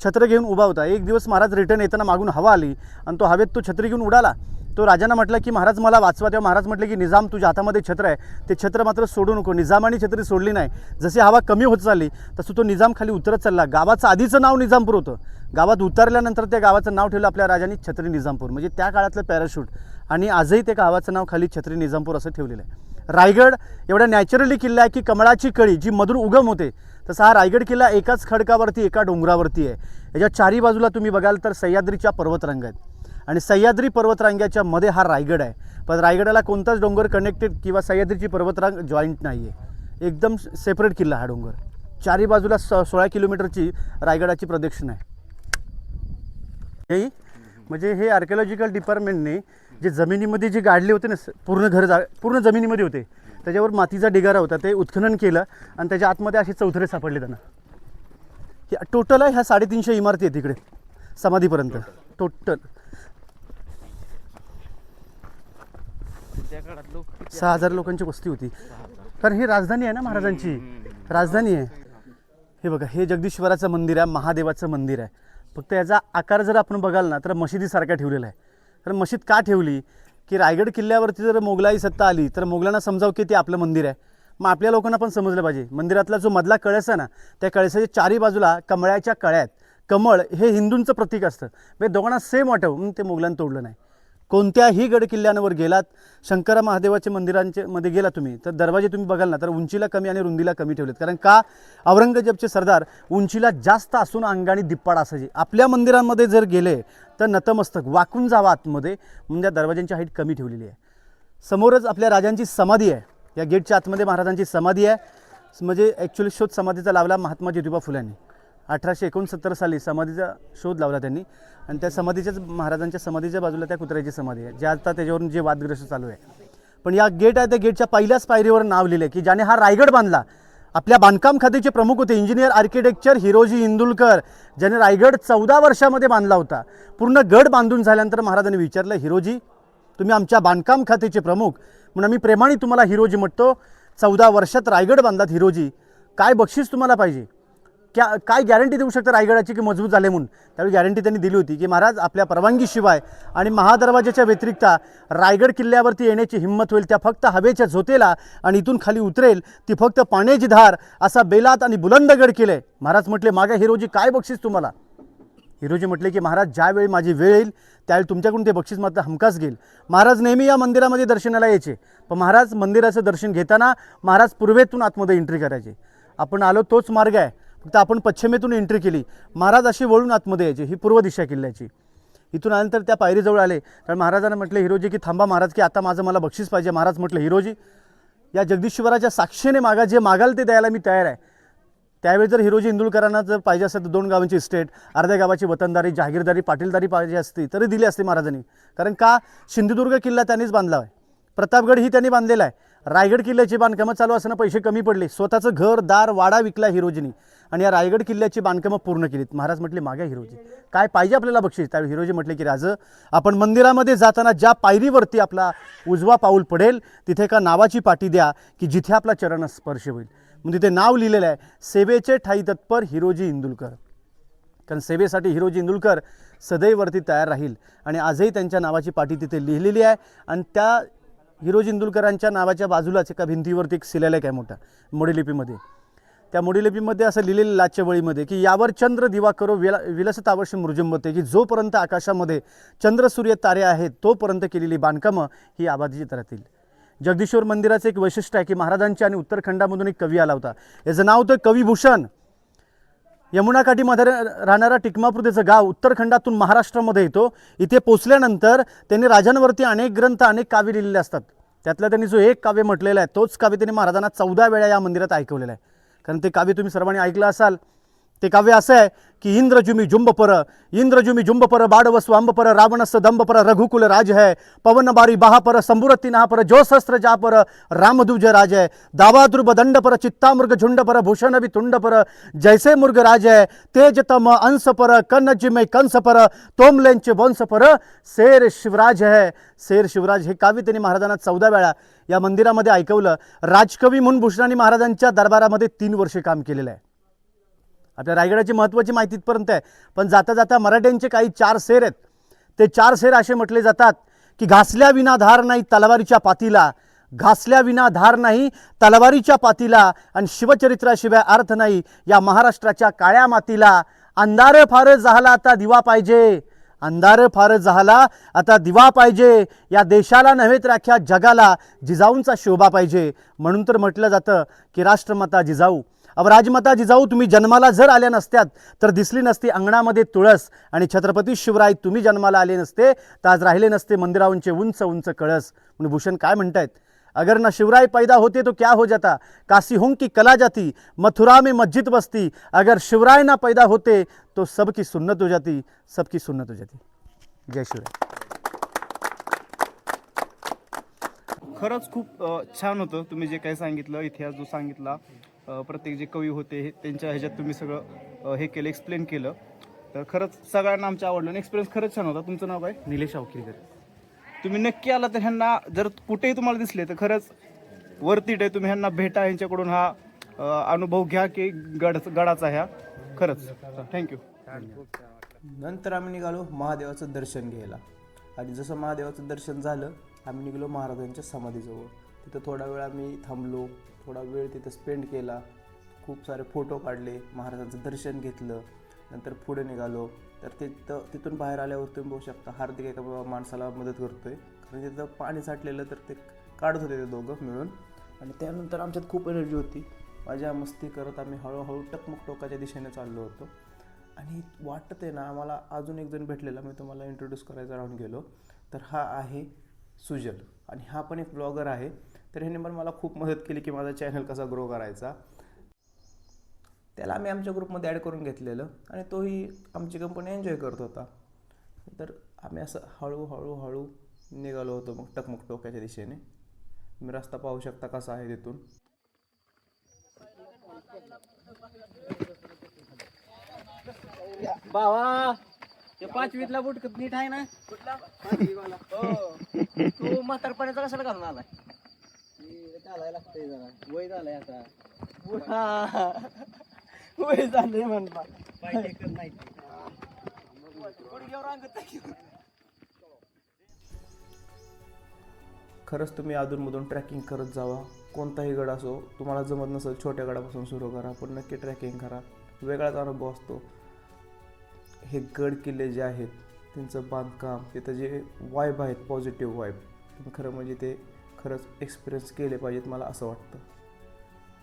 B: छत्र घेऊन उभा होता. एक दिवस महाराज रिटर्न येताना मागून हवा आली आणि तो हवेत तो छत्री घेऊन उडाला. तो राजांना म्हटलं की महाराज मला वाचवा. तेव्हा महाराज म्हटले की निजाम तुझ्या हातामध्ये छत्र आहे, ते छत्र मात्र सोडू नको. निजामाने छत्री सोडली नाही. जशी हवा कमी होत चालली तसं तो निजाम खाली उतरत चालला. गावाचं आधीचं नाव निजामपूर होतं. गावात उतरल्यानंतर त्या गावाचं नाव ठेवलं आपल्या राजांनी छत्री निजामपूर, म्हणजे त्या काळातलं पॅराशूट. आणि आजही त्या गावाचं नाव खाली छत्री निजामपूर असं ठेवलेलं आहे. रायगड एवढा नॅचरली किल्ला आहे की कमळाची कळी जी मधून उगम होते, तसा हा रायगड किल्ला एकाच खडकावरती एका डोंगरावरती आहे. याच्या चारी बाजूला तुम्ही बघाल तर सह्याद्रीच्या पर्वतरांगा आहेत आणि सह्याद्री पर्वतरांग्याच्या मध्ये हा रायगड आहे. पण रायगडाला कोणताच डोंगर कनेक्टेड किंवा सह्याद्रीची पर्वतरांग जॉईंट नाही आहे. एकदम सेपरेट किल्ला हा डोंगर. चारी बाजूला 16 किलोमीटरची रायगडाची प्रदक्षिणा आहे. हे म्हणजे हे आर्किओलॉजिकल डिपार्टमेंटने जे जमिनीमध्ये जे गाडले होते ना, पूर्ण जमिनीमध्ये होते, त्याच्यावर मातीचा ढिगारा होता, ते उत्खनन केलं आणि त्याच्या आतमध्ये असे चौथरे सापडले त्यांना. टोटल आहे ह्या 350 इमारती आहेत तिकडे समाधीपर्यंत टोटल. 6000 लोकांची वस्ती होती. कारण ही राजधानी आहे ना, महाराजांची राजधानी आहे. हे बघा, हे जगदीश्वराचं मंदिर आहे, महादेवाचं मंदिर आहे. फक्त याचा आकार जर आपण बघाल ना तर मशिदीसारखा ठेवलेला आहे. कारण मशीद का ठेवली की रायगड किल्ल्यावरती जर मोगलाई सत्ता आली तर मोगलांना समजावं की ते आपलं मंदिर आहे. मग आपल्या लोकांना पण समजलं पाहिजे. मंदिरातला जो मधला कळस आहे ना, त्या कळसाच्या चारी बाजूला कमळाच्या कळ्या आहेत. कमळ हे हिंदूंचं प्रतीक असतं. म्हणजे दोघांना सेम वाटावं म्हणून ते मोगलांनी तोडलं नाही. कोणत्याही गड किल्ल्यांवर गेलात, शंकर महादेवाच्या मंदिरांच्या मध्ये गेला तुम्ही तर दरवाजे तुम्ही बघाल ना तर उंचीला कमी आणि रुंदीला कमी ठेवलेत. कारण का, औरंगजेबचे सरदार उंचीला जास्त असून अंगाने दिप्पाड असायचे. आपल्या मंदिरांमध्ये जर गेले तर नतमस्तक वाकून जावं आतमध्ये, म्हणजे दरवाज्यांची हाईट कमी ठेवलेली आहे. समोरच आपल्या राजांची समाधी आहे. या गेटच्या आतमध्ये महाराजांची समाधी आहे. म्हणजे ॲक्च्युली शोध समाधीचा लावला महात्मा ज्योतिबा फुल्यांनी. 1869 साली समाधीचा शोध लावला त्यांनी. आणि त्या समाधीच्याच महाराजांच्या समाधीच्या बाजूला त्या कुत्र्याची समाधी आहे, जे आता त्याच्यावरून जे वादग्रस्त चालू आहे. पण या गेट आहे त्या गेटच्या पहिल्याच पायरीवर नाव लिहिलं की ज्याने हा रायगड बांधला. आपल्या बांधकाम खात्याचे प्रमुख होते इंजिनियर आर्किटेक्चर हिरोजी इंदुलकर, ज्याने रायगड 14 वर्षामध्ये बांधला होता. पूर्ण गड बांधून झाल्यानंतर महाराजांनी विचारलं, हिरोजी तुम्ही आमच्या बांधकाम खात्याचे प्रमुख म्हणून आम्ही प्रेमाने तुम्हाला हिरोजी म्हणतो. 14 वर्षात रायगड बांधलात हिरोजी, काय बक्षीस तुम्हाला पाहिजे? काय गॅरंटी देऊ शकता रायगडाची की मजबूत झाले म्हणून? त्यावेळी गॅरंटी त्यांनी दिली होती की महाराज आपल्या परवानगीशिवाय आणि महादरवाजाच्या व्यतिरिक्त रायगड किल्ल्यावरती येण्याची हिंमत होईल त्या फक्त हवेच्या झोतेला आणि इथून खाली उतरेल ती फक्त पाण्याची धार असा बेलात आणि बुलंद गड केले. महाराज म्हटले, मागे हिरोजी काय बक्षीस तुम्हाला? हिरोजी म्हटले की महाराज ज्यावेळी माझी वेळ येईल त्यावेळी तुमच्याकडून ते बक्षीस मात्र हमखास घेईल. महाराज नेहमी या मंदिरामध्ये दर्शनाला यायचे, पण महाराज मंदिराचं दर्शन घेताना महाराज पूर्वेतून आतमध्ये एंट्री करायचे. आपण आलो तोच मार्ग आहे, फक्त आपण पश्चिमेतून एंट्री केली. महाराज अशी वळून आतमध्ये यायचे. ही पूर्व दिशा किल्ल्याची. इथून आल्यानंतर त्या पायरीजवळ आले तर महाराजांना म्हटले हिरोजी की थांबा महाराज, की आता माझं मला बक्षीस पाहिजे. महाराज म्हटलं हिरोजी या जगदीश्वराच्या साक्षीने मागा, जे मागाल ते द्यायला मी तयार आहे. त्यावेळी जर हिरोजी इंदुलकरांना जर पाहिजे असेल तर 2 गावांची इस्टेट, अर्ध्या गावाची वतनदारी, जहागीरदारी, पाटीलदारी पाहिजे असती तरी दिली असती महाराजांनी. कारण का सिंधुदुर्ग किल्ला त्यांनीच बांधला आहे, प्रतापगड ही त्यांनी बांधलेला आहे. रायगड किल्ल्याची बांधकामं चालू असताना पैसे कमी पडले, स्वतःचं घर दार वाडा विकला हिरोजीनी आणि या रायगड किल्ल्याची बांधकामं पूर्ण केलीत. महाराज म्हटले मागा हिरोजी, काय पाहिजे आपल्याला बक्षीस. त्यावेळी हिरोजी म्हटले की राज, आपण मंदिरामध्ये जाताना ज्या पायरीवरती आपला उजवा पाऊल पडेल तिथे एका नावाची पाटी द्या की जिथे आपला चरण स्पर्श होईल. मग तिथे नाव लिहिलेलं आहे, सेवेचे ठाई तत्पर हिरोजी इंदुलकर. कारण सेवेसाठी हिरोजी इंदुलकर सदैवरती तयार राहील आणि आजही त्यांच्या नावाची पाटी तिथे लिहिलेली आहे. आणि त्या हिरोजी इंदुलकरांच्या नावाच्या बाजूलाच एका भिंतीवरती एक शिलालेख आहे मोठा मोडीलिपीमध्ये. त्या मोडीलिपीमध्ये असं लिहिलेलं लाच्या वळीमध्ये की यावर चंद्र दिवा करो विलसतावश्य मृजुंबते, की जोपर्यंत आकाशामध्ये चंद्र सूर्य तारे आहेत तोपर्यंत केलेली बांधकामं ही आबादित राहतील. जगदीश्वर मंदिराचं एक वैशिष्ट्य आहे की महाराजांच्या आणि उत्तराखंडामधून एक कवी आला होता, याचं नाव होतं कविभूषण. यमुनाकाठीमध्ये राहणारा टिकमापूर त्याचं गाव उत्तराखंडातून महाराष्ट्रामध्ये येतो. इथे पोचल्यानंतर त्यांनी राजांवरती अनेक ग्रंथ अनेक काव्य लिहिलेले असतात. त्यातलं त्यांनी जो एक काव्य म्हटलेलं आहे तोच काव्य त्यांनी महाराजांना 14 वेळा या मंदिरात ऐकवलेलं आहे. कारण ते काव्य तुम्ही सर्वांनी ऐकलं असाल. ते काव्य असं आहे की इंद्रजुमी जुंबपर बाडवस्व अंबपर रावणस्थ दंबपर रघुकुल राज है पवन बारी बहापर संबुरती नापर जो शस्त्र जापर रामदुज राज है दावाद्रुब दंडपर चित्तामृग झुंडपर भूषण भी तुंडपर जैसे मुर्ग राज है तेज तम अंशपर कन्नजिमे कंसपर तोमलेंच वंशपर शेर शिवराज है. शेर शिवराज हे काव्य त्यांनी महाराजांना 14 वेळा या मंदिरामध्ये ऐकवलं. राजकवी म्हणून भूषणांनी महाराजांच्या दरबारामध्ये 3 वर्षे काम केलेलं आहे. आपल्या रायगडाची महत्त्वाची माहिती इथपर्यंत आहे, पण जाता जाता मराठ्यांचे काही 4 शेर आहेत. ते 4 शेर असे म्हटले जातात की घासल्या विना धार नाही तलवारीच्या पातीला, घासल्या विना धार नाही तलवारीच्या पातीला, आणि शिवचरित्राशिवाय अर्थ नाही या महाराष्ट्राच्या काळ्या मातीला. अंधार फार झाला आता दिवा पाहिजे, अंधार फार झाला आता दिवा पाहिजे, या देशाला नव्हे तर अख्ख्या जगाला जिजाऊंचा शोभा पाहिजे. म्हणून तर म्हटलं जातं की राष्ट्रमाता जिजाऊ, अब राजमाता जिजाऊ तुम्ही जन्माला जर आल्या नसत्यात तर दिसली नसती अंगणामध्ये तुळस, आणि छत्रपती शिवराय तुम्ही जन्माला आले नसते तर आज राहिले नसते मंदिरांचे उंच उंच कळस. म्हणून भूषण काय म्हणतायत, अगर ना शिवराय पैदा होते तो क्या हो जाता, काशी हों की कला जाती, मथुरा में मस्जिद बसती, अगर शिवराय ना पैदा होते तो सबकी सुन्नत हो जाती, सबकी सुन्नत हो जाती. जय शिवराय.
G: खरंच खूप छान होतं तुम्ही जे काही सांगितलं, इतिहास जो सांगितला, प्रत्येक जे कवी होते हे त्यांच्या ह्याच्यात तुम्ही सगळं हे केलं, एक्सप्लेन केलं. तर खरंच सगळ्यांना आमच्या आवडलं आणि एक्सपिरियन्स खरंच छान होता. तुमचं नाव काय?
B: निलेश अवकिरकर.
G: तुम्ही नक्की आला तर ह्यांना जर कुठेही तुम्हाला दिसले तर खरंच वरती आहे, तुम्ही ह्यांना भेटा, यांच्याकडून हा अनुभव घ्या की गडाचा ह्या. खरंच थँक्यू.
A: नंतर आम्ही निघालो महादेवाचं दर्शन घ्यायला. आणि जसं महादेवाचं दर्शन झालं आम्ही निघालो महाराजांच्या समाधीजवळ. तिथं थोडा वेळ आम्ही थांबलो, थोडा वेळ तिथं स्पेंड केला, खूप सारे फोटो काढले, महाराजांचं दर्शन घेतलं. नंतर पुढे निघालो तर तिथून बाहेर आल्यावर तुम्ही बघू शकता हार्दिक एका माणसाला मदत करतोय, कारण तिथं पाणी साठलेलं तर ते काढत होते ते दोघं मिळून. आणि त्यानंतर आमच्यात खूप एनर्जी होती, मजा मस्ती करत आम्ही हळूहळू टकमक टोकाच्या दिशेने चाललो होतो. आणि वाटतं आहे ना आम्हाला अजून एक जण भेटलेला, मी तुम्हाला इंट्रोड्यूस करायचा राहून गेलो. तर हा आहे सुजल, आणि हा पण एक ब्लॉगर आहे. तर ह्याने पण मला खूप मदत केली की माझा चॅनल कसा ग्रो करायचा. त्याला आम्ही आमच्या ग्रुपमध्ये ॲड करून घेतलेलं आणि तोही आमची कंपनी एन्जॉय करत होता. तर आम्ही असं हळूहळू निघालो होतो मग टकमक टोक्याच्या दिशेने. तुम्ही रस्ता पाहू शकता कसा आहे तिथून.
E: बाबा ते 5वीतला बुटकत नीट आहे ना? कुठला? 5वीवाला. हो. तू म्हातारपणाचा कशाला घालून आलाय? चालायला लागतंय जरा, वय झालंय आता. वय झालंय म्हणता.
A: खरंच तुम्ही अधूनमधून ट्रॅकिंग करत जावा. कोणताही गड असो, तुम्हाला जमत नसेल छोट्या गडापासून सुरू करा, पण नक्की ट्रॅकिंग करा, वेगळाच अनुभव असतो. हे गड किल्ले जे आहेत त्यांचं बांधकाम, तिथं जे वाईब आहेत, पॉझिटिव्ह वाईब, तुम्ही खरं म्हणजे ते खरंच एक्सपिरियन्स केले पाहिजेत मला असं वाटतं.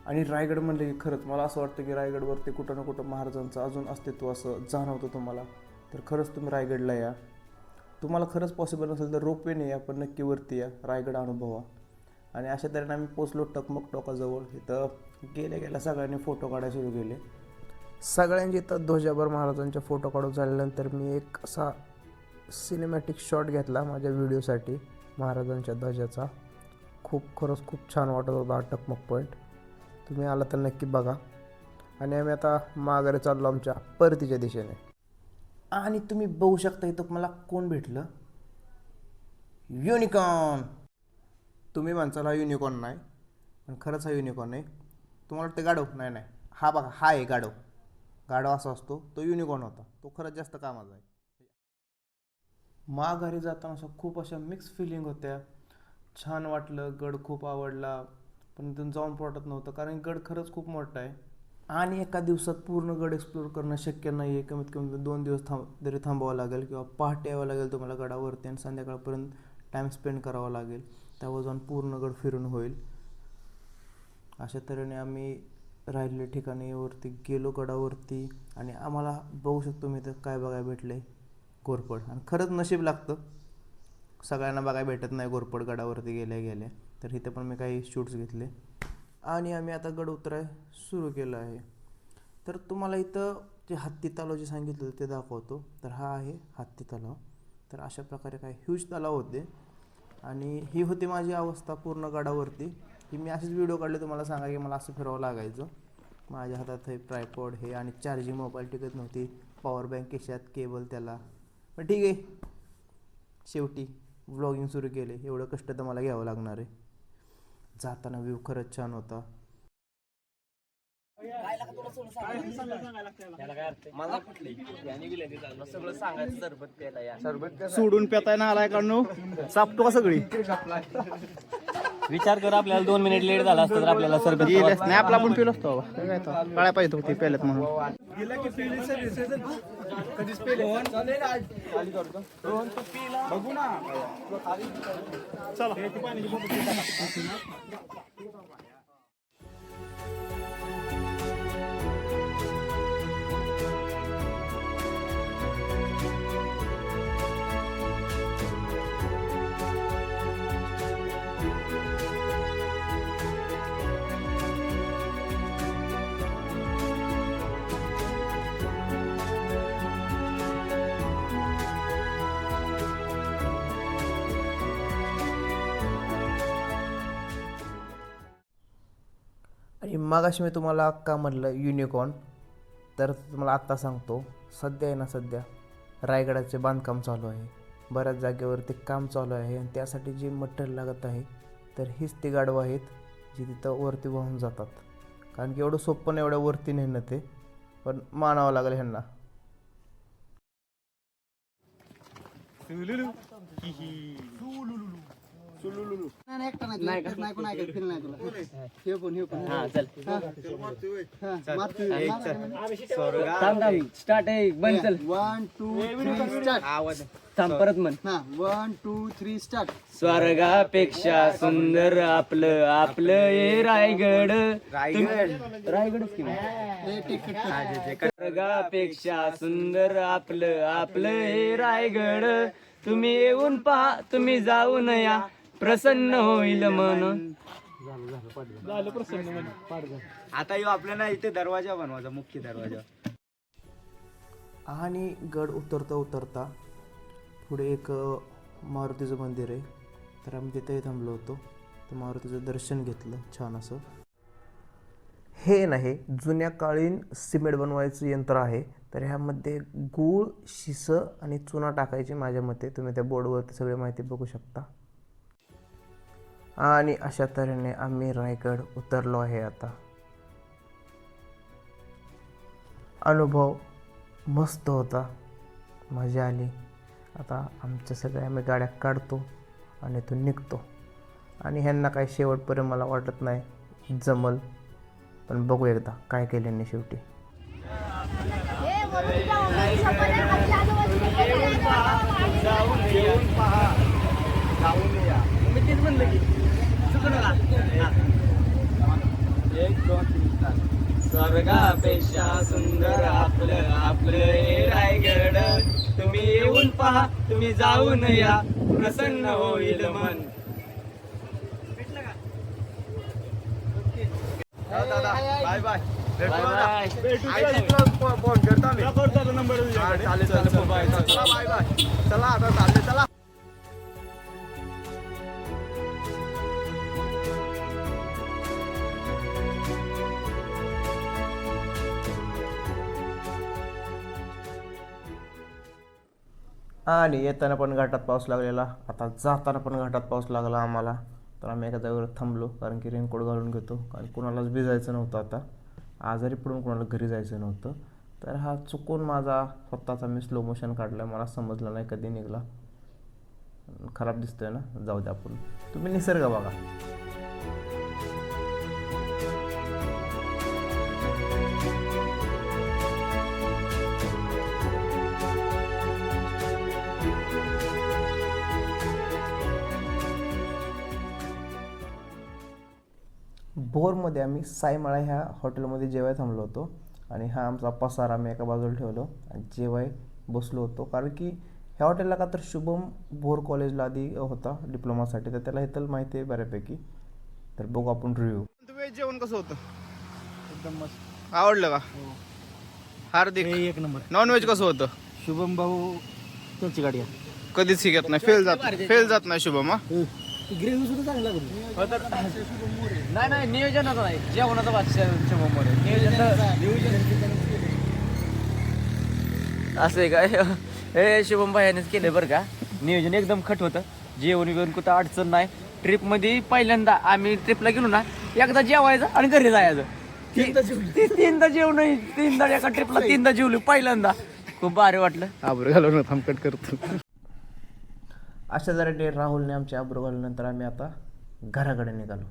A: आणि रायगड म्हणलं की खरंच मला असं वाटतं की रायगडवरती कुठं ना कुठं महाराजांचं अजून अस्तित्व असं जाणवतं तुम्हाला. तर खरंच तुम्ही रायगडला या. तुम्हाला खरंच पॉसिबल नसेल तर रोपवेने या, पण नक्की वरती या, रायगड अनुभवा. आणि अशा तऱ्हेने आम्ही पोचलो टकमक टोकाजवळ. इथं गेल्या सगळ्यांनी फोटो काढायला सुरू केले. सगळ्यांचे इथं ध्वजाभर महाराजांचे फोटो काढून झाल्यानंतर मी एक असा सिनेमॅटिक शॉट घेतला माझ्या व्हिडिओसाठी महाराजांच्या ध्वजाचा. खरंच खूप छान वाटत होता हा टकमक पॉईंट. तुम्ही आला तर नक्की बघा. आणि आम्ही आता माघारी चाललो आमच्या परतीच्या दिशेने. आणि तुम्ही बघू शकता इथं मला कोण भेटलं, युनिकॉर्न. तुम्ही म्हणसाल हा युनिकॉर्न नाही, पण खरंच हा युनिकॉर्न आहे. तुम्हाला वाटतं गाढव? नाही, हा बघा, हा आहे गाढव. गाढव असा असतो, तो युनिकॉर्न होता. तो खरंच जास्त कामाचा आहे. माघारी जाताना असं खूप अशा मिक्स फिलिंग होत्या. छान वाटलं, गड खूप आवडला, पण इथून जाऊन वाटत नव्हतं, कारण गड खरंच खूप मोठा आहे. आणि एका दिवसात पूर्ण गड एक्सप्लोअर करणं शक्य नाही आहे. कमीत कमी 2 दिवस तरी थांबावं लागेल, किंवा पहाटे यावं लागेल तुम्हाला गडावरती, आणि संध्याकाळपर्यंत टाईम स्पेंड करावा लागेल. त्यावर जाऊन पूर्ण गड फिरून होईल. अशा तऱ्हेने आम्ही राहिलेल्या ठिकाणी वरती गेलो गडावरती. आणि आम्हाला बघू शकतो मी तर काय बघायला भेटले, घोरपड. आणि खरंच नशीब लागतं, सगळ्यांना बघायला भेटत नाही घोरपड गडावरती गेल्या. तर इथे पण मी काही शूट्स घेतले. आणि आम्ही आता गड उतराय सुरू केलं आहे. तर तुम्हाला इथं जे हत्ती तलाव जे सांगितलं ते दाखवतो. तर हा आहे हत्ती तलाव. तर अशा प्रकारे काही ह्यूज तलाव होते. आणि ही होती माझी अवस्था पूर्ण गडावरती, की मी असेच व्हिडिओ काढले तुम्हाला सांगा की मला असं फिरावं लागायचं. माझ्या हातात हे ट्रायपॉड हे, आणि चार्जिंग मोबाईल टिकत नव्हती, पॉवर बँक खिशात, केबल त्याला. पण ठीक आहे, शेवटी व्लॉगिंग सुरू केले. एवढं कष्ट तर मला घ्यावं लागणार आहे. जाताना व्ह्यू खरंच छान होता.
G: सोडून पेताय ना आलाय काढून सापतो का सगळी.
E: विचार कर, आपल्याला 2 मिनिट लेट झाला असतं तर आपल्याला सरबत
G: नाही आपला पण पिलो असतो, कळायला पाहिजे होती पेल्यात म्हणून.
A: आणि मगाशी मी तुम्हाला का म्हटलं युनिकॉर्न, तर तुम्हाला आत्ता सांगतो. सध्या रायगडाचे बांधकाम चालू आहे. बऱ्याच जागेवरती काम चालू आहे. आणि त्यासाठी जे मटेरियल लागत आहे, तर हीच ती गाडवं आहेत जी तिथं वरती वाहून जातात. कारण की एवढं सोपं नाही एवढ्या वरती नेणं ते, पण मानावं लागेल ह्यांना.
E: स्टार्ट आहे, बंद चल.
H: 1 2 3 स्टार्ट.
E: थांब, परत म्हण.
H: 1 2 3 स्टार्ट.
E: स्वर्गापेक्षा सुंदर आपलं हे रायगड. रायगडच की स्वर्गापेक्षा सुंदर आपलं हे रायगड. तुम्ही येऊन पहा, तुम्ही जाऊन या, प्रसन्न होईल मन.
G: आता येऊ आपल्याला इथे दरवाजा बनवायचा, मुख्य दरवाजा.
A: आणि गड उतरता पुढे एक मारुतीचं मंदिर आहे. तर आम्ही तिथेही थांबलो होतो. तर मारुतीचं दर्शन घेतलं छान असं. हे नाही, जुन्या काळीन सिमेंट बनवायचं यंत्र आहे. तर ह्यामध्ये गूळ, शिसं आणि चुना टाकायची माझ्या मते. तुम्ही त्या बोर्डवरती सगळी माहिती बघू शकता. आणि अशा तऱ्हेने आम्ही रायगड उतरलो आहे आता. अनुभव मस्त होता, मजा आली. आता आमच्या सगळ्या आम्ही गाड्या काढतो आणि इथून निघतो. आणि ह्यांना काही शेवटपर्यंत मला वाटत नाही जमल, पण बघू एकदा काय केल्याने शेवटी.
E: स्वर्गापेक्षा सुंदर आपलं आपलं हे रायगड. तुम्ही येऊन पहा, तुम्ही जाऊन या, प्रसन्न होईल मन.
G: दादा बाय बाय चला आता चालले चला.
A: आणि येताना पण घाटात पाऊस लागलेला, आता जाताना पण घाटात पाऊस लागला आम्हाला. तर आम्ही एका जागेवर थांबलो, कारण की रेनकोट घालून घेतो, कारण कुणालाच भिजायचं नव्हतं. आता आजारी पडून कुणाला घरी जायचं नव्हतं. तर हा चुकून माझा स्वतःचा मी स्लो मोशन काढला, मला समजलं नाही कधी निघाला. खराब दिसतोय ना, जाऊ द्या. आपण तुम्ही निसर्ग बघा. भोरमध्ये आम्ही साईमाळा ह्या हॉटेलमध्ये जेवाय थांबलो होतो. आणि हा आमचा पसारा आम्ही एका बाजूला ठेवलो आणि जेवाय बसलो होतो, कारण की ह्या हॉटेलला का तर शुभम भोर कॉलेजला आधी होता डिप्लोमासाठी, तर त्याला इथं माहिती आहे बऱ्यापैकी. तर बघू आपण रिव्ह्यू.
G: तुम्ही जेवण कसं होतं? एकदम मस्त. आवडलं का? हार्दिक
E: एक नंबर.
G: नॉनव्हेज कसं होतं?
E: शुभम भाऊ त्यांची गाडी
G: कधीच शिकत नाही, फेल जात नाही शुभम. हा
E: ग्रेव्ही सुद्धा चांगला नाही नियोजनाचा नाही, जेवणाचा बादशाह शुभम मोरे. असं आहे काय? हे शुभम भाईनेच केलं बरं का. नियोजन एकदम खट होतं, जेवण बिवण कुठं अडचण नाही. ट्रिपमध्ये पहिल्यांदा आम्ही ट्रिपला गेलो ना, एकदा जेवायचं आणि घरी जायचं. तीनदा जेवण, तीनदा एका ट्रिपला तीनदा जेवलो पहिल्यांदा. खूप भारी वाटलं.
G: आबरू घालून थांबकट करतो.
A: अशा जरा राहुलने आमची आब्रू घालल्यानंतर आम्ही आता घराकडे निघालो.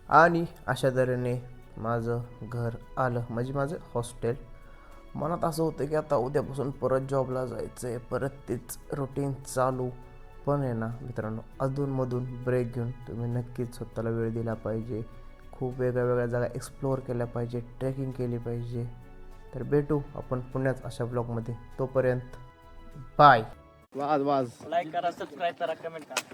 A: आणि अशा तऱ्हेने माझं घर आलं, म्हणजे माझं हॉस्टेल. मनात असं होतं की आता उद्यापासून परत जॉबला जायचं आहे, परत तेच रुटीन चालू. पण आहे ना मित्रांनो, अधूनमधून ब्रेक घेऊन तुम्ही नक्कीच स्वतःला वेळ दिला पाहिजे. खूप वेगळ्या वेगळ्या जागा एक्सप्लोअर केल्या पाहिजे, ट्रेकिंग केली पाहिजे. तर भेटू आपण पुण्यात अशा ब्लॉगमध्ये. तोपर्यंत बाय.
G: वाज
E: लाईक करा, सबस्क्राईब करा, कमेंट करा.